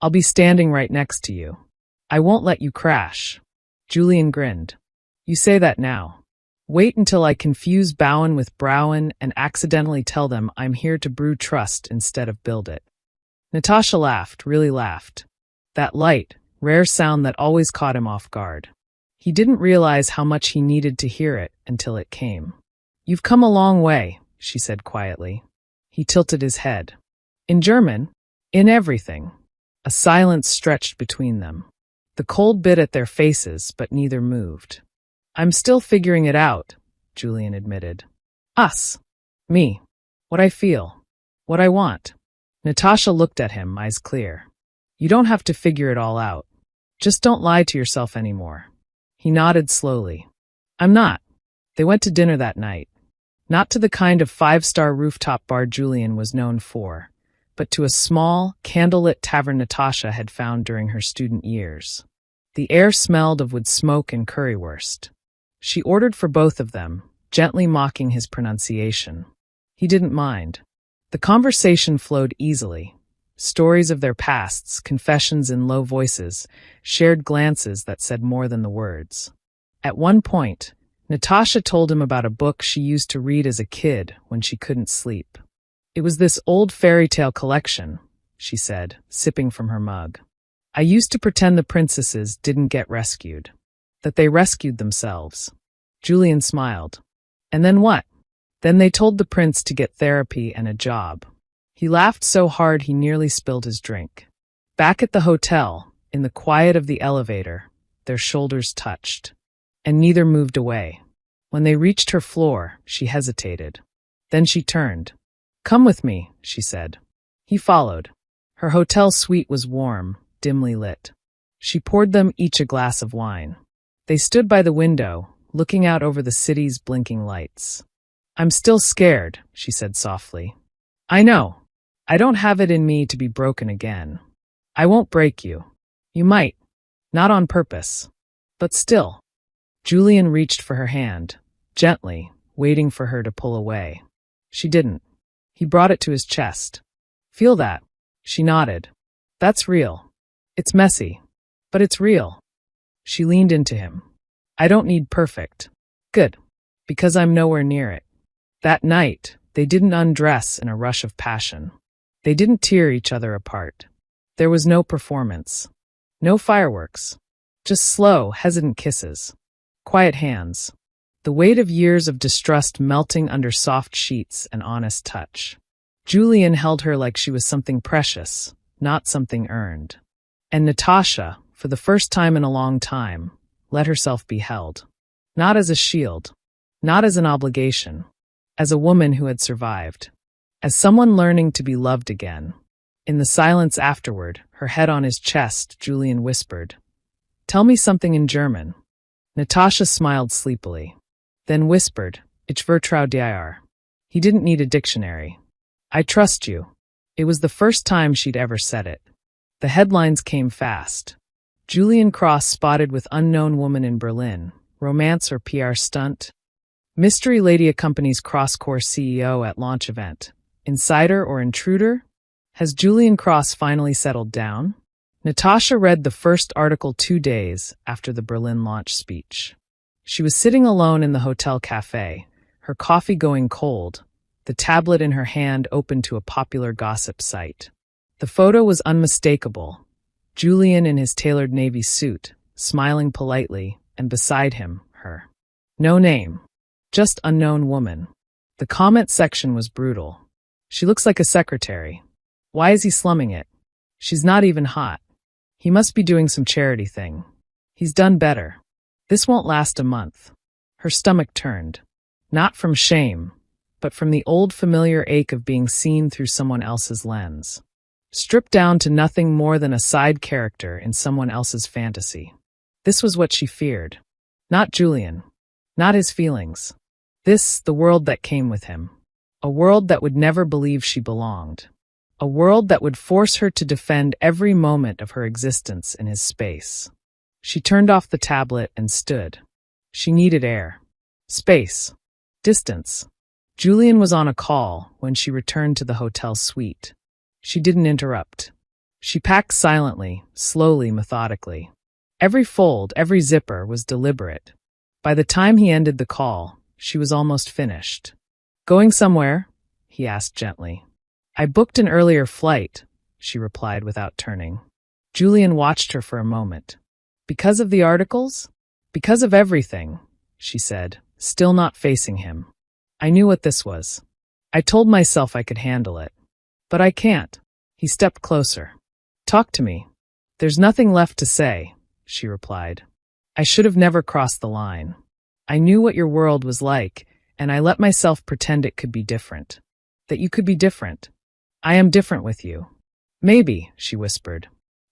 I'll be standing right next to you. I won't let you crash." Julian grinned. "You say that now. Wait until I confuse Bowen with Browen and accidentally tell them I'm here to brew trust instead of build it." Natasha laughed, really laughed. That light, rare sound that always caught him off guard. He didn't realize how much he needed to hear it until it came. "You've come a long way," she said quietly. He tilted his head. "In German? In everything." A silence stretched between them. The cold bit at their faces, but neither moved. "I'm still figuring it out," Julian admitted. "Us. Me. What I feel. What I want." Natasha looked at him, eyes clear. "You don't have to figure it all out. Just don't lie to yourself anymore." He nodded slowly. "I'm not." They went to dinner that night. Not to the kind of 5-star rooftop bar Julian was known for, but to a small, candlelit tavern Natasha had found during her student years. The air smelled of wood smoke and currywurst. She ordered for both of them, gently mocking his pronunciation. He didn't mind. The conversation flowed easily. Stories of their pasts, confessions in low voices, shared glances that said more than the words. At one point, Natasha told him about a book she used to read as a kid when she couldn't sleep. "It was this old fairy tale collection," she said, sipping from her mug. "I used to pretend the princesses didn't get rescued. That they rescued themselves." Julian smiled. "And then what?" "Then they told the prince to get therapy and a job." He laughed so hard he nearly spilled his drink. Back at the hotel, in the quiet of the elevator, their shoulders touched. And neither moved away. When they reached her floor, she hesitated. Then she turned. "Come with me," she said. He followed. Her hotel suite was warm, dimly lit. She poured them each a glass of wine. They stood by the window, looking out over the city's blinking lights. "I'm still scared," she said softly. "I know. I don't have it in me to be broken again. I won't break you. You might. Not on purpose. But still." Julian reached for her hand, gently, waiting for her to pull away. She didn't. He brought it to his chest. "Feel that?" She nodded. "That's real. It's messy. But it's real." She leaned into him. "I don't need perfect." "Good. Because I'm nowhere near it." That night, they didn't undress in a rush of passion. They didn't tear each other apart. There was no performance. No fireworks. Just slow, hesitant kisses. Quiet hands. The weight of years of distrust melting under soft sheets and honest touch. Julian held her like she was something precious, not something earned. And Natasha, for the first time in a long time, let herself be held. Not as a shield. Not as an obligation. As a woman who had survived. as someone learning to be loved again. In the silence afterward, her head on his chest, Julian whispered, "Tell me something in German." Natasha smiled sleepily, then whispered, "Ich vertraue dir." He didn't need a dictionary. "I trust you." It was the first time she'd ever said it. The headlines came fast. Julian Cross spotted with unknown woman in Berlin. Romance or PR stunt? Mystery lady accompanies cross-course CEO at launch event. Insider or intruder? Has Julian Cross finally settled down? Natasha read the first article 2 days after the Berlin launch speech. She was sitting alone in the hotel cafe, her coffee going cold, the tablet in her hand open to a popular gossip site. The photo was unmistakable. Julian in his tailored navy suit, smiling politely, and beside him, her. No name. Just unknown woman. The comment section was brutal. She looks like a secretary. Why is he slumming it? She's not even hot. He must be doing some charity thing. He's done better. This won't last a month. Her stomach turned. Not from shame, but from the old familiar ache of being seen through someone else's lens. Stripped down to nothing more than a side character in someone else's fantasy. This was what she feared. Not Julian. Not his feelings. This, the world that came with him. A world that would never believe she belonged. A world that would force her to defend every moment of her existence in his space. She turned off the tablet and stood. She needed air. Space. Distance. Julian was on a call when she returned to the hotel suite. She didn't interrupt. She packed silently, slowly, methodically. Every fold, every zipper was deliberate. By the time he ended the call, she was almost finished. "Going somewhere?" he asked gently. "I booked an earlier flight," she replied without turning. Julian watched her for a moment. "Because of the articles?" "Because of everything," she said, still not facing him. "I knew what this was. I told myself I could handle it. But I can't." He stepped closer. "Talk to me." "There's nothing left to say," she replied. "I should have never crossed the line. I knew what your world was like, and I let myself pretend it could be different. That you could be different. I am different with you." "Maybe," she whispered.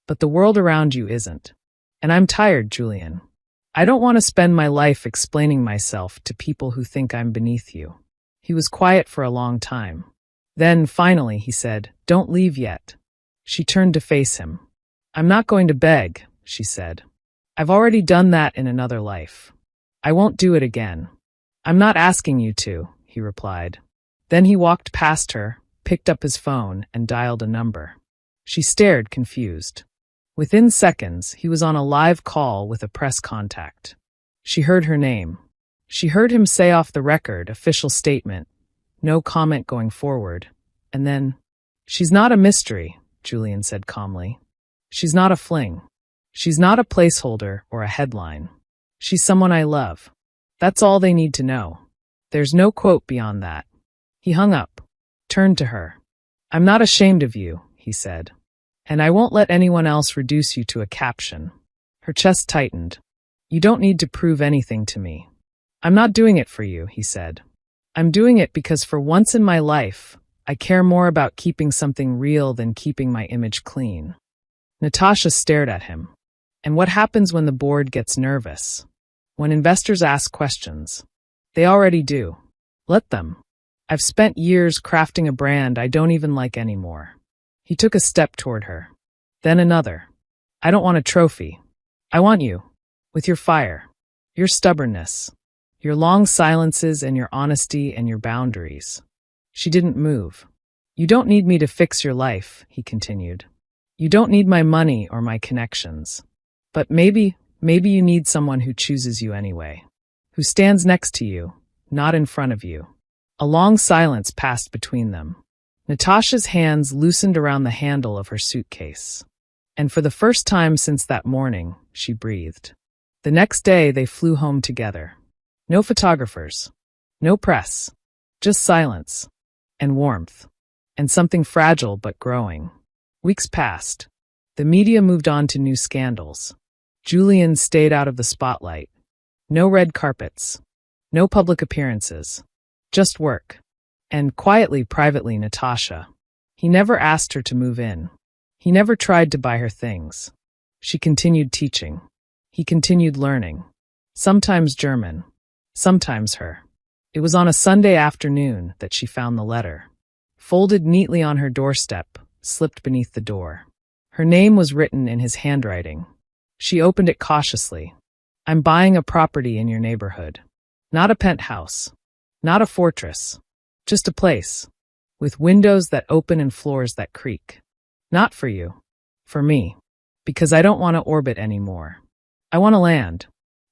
"But the world around you isn't. And I'm tired, Julian. I don't want to spend my life explaining myself to people who think I'm beneath you." He was quiet for a long time. Then, finally, he said, "Don't leave yet." She turned to face him. "I'm not going to beg," she said. "I've already done that in another life. I won't do it again." "I'm not asking you to," he replied. Then he walked past her, picked up his phone, and dialed a number. She stared, confused. Within seconds, he was on a live call with a press contact. She heard her name. She heard him say off the record, official statement, no comment going forward. And then, "She's not a mystery," Julian said calmly. "She's not a fling. She's not a placeholder or a headline. She's someone I love. That's all they need to know. There's no quote beyond that." He hung up, turned to her. "I'm not ashamed of you," he said. "And I won't let anyone else reduce you to a caption." Her chest tightened. "You don't need to prove anything to me." "I'm not doing it for you," he said. "I'm doing it because for once in my life, I care more about keeping something real than keeping my image clean." Natasha stared at him. "And what happens when the board gets nervous? When investors ask questions? They already do. Let them. I've spent years crafting a brand I don't even like anymore." He took a step toward her. Then another. "I don't want a trophy. I want you. With your fire. Your stubbornness. Your long silences and your honesty and your boundaries." She didn't move. "You don't need me to fix your life," he continued. "You don't need my money or my connections. But maybe you need someone who chooses you anyway. Who stands next to you, not in front of you." A long silence passed between them. Natasha's hands loosened around the handle of her suitcase. And for the first time since that morning, she breathed. The next day, they flew home together. No photographers. No press. Just silence. And warmth. And something fragile but growing. Weeks passed. The media moved on to new scandals. Julian stayed out of the spotlight. No red carpets. No public appearances. Just work. And quietly, privately, Natasha. He never asked her to move in. He never tried to buy her things. She continued teaching. He continued learning. Sometimes German. Sometimes her. It was on a Sunday afternoon that she found the letter. Folded neatly on her doorstep, slipped beneath the door. Her name was written in his handwriting. She opened it cautiously. I'm buying a property in your neighborhood. Not a penthouse. Not a fortress. Just a place. With windows that open and floors that creak. Not for you. For me. Because I don't want to orbit anymore. I want to land.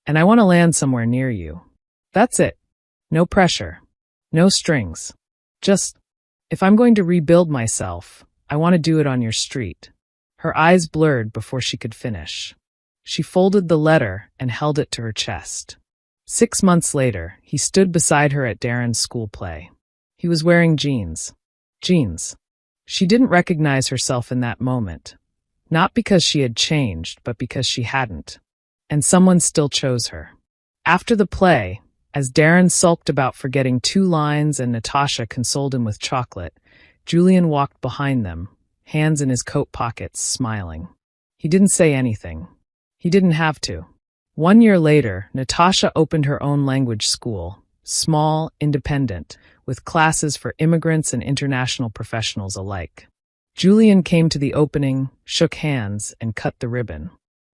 And I want to land somewhere near you. That's it. No pressure. No strings. Just, if I'm going to rebuild myself, I want to do it on your street. Her eyes blurred before she could finish. She folded the letter and held it to her chest. 6 months later, he stood beside her at Darren's school play. He was wearing jeans. Jeans. She didn't recognize herself in that moment. Not because she had changed, but because she hadn't. And someone still chose her. After the play, as Darren sulked about forgetting 2 lines and Natasha consoled him with chocolate, Julian walked behind them, hands in his coat pockets, smiling. He didn't say anything. He didn't have to. 1 year later, Natasha opened her own language school, small, independent, with classes for immigrants and international professionals alike. Julian came to the opening, shook hands, and cut the ribbon.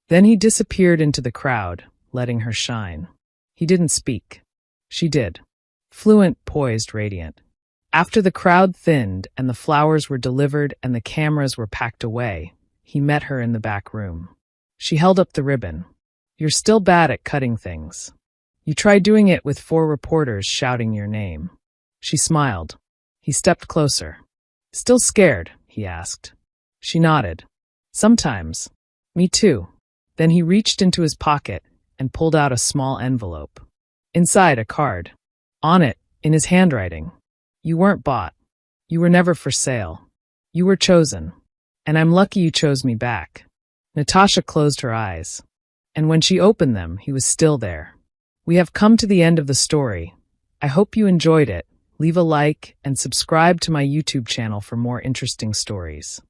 Then he disappeared into the crowd, letting her shine. He didn't speak. She did. Fluent, poised, radiant. After the crowd thinned and the flowers were delivered and the cameras were packed away, he met her in the back room. She held up the ribbon. You're still bad at cutting things. You tried doing it with 4 reporters shouting your name. She smiled. He stepped closer. Still scared? He asked. She nodded. Sometimes. Me too. Then he reached into his pocket and pulled out a small envelope. Inside, a card. On it, in his handwriting. You weren't bought. You were never for sale. You were chosen. And I'm lucky you chose me back. Natasha closed her eyes. And when she opened them, he was still there. We have come to the end of the story. I hope you enjoyed it. Leave a like and subscribe to my YouTube channel for more interesting stories.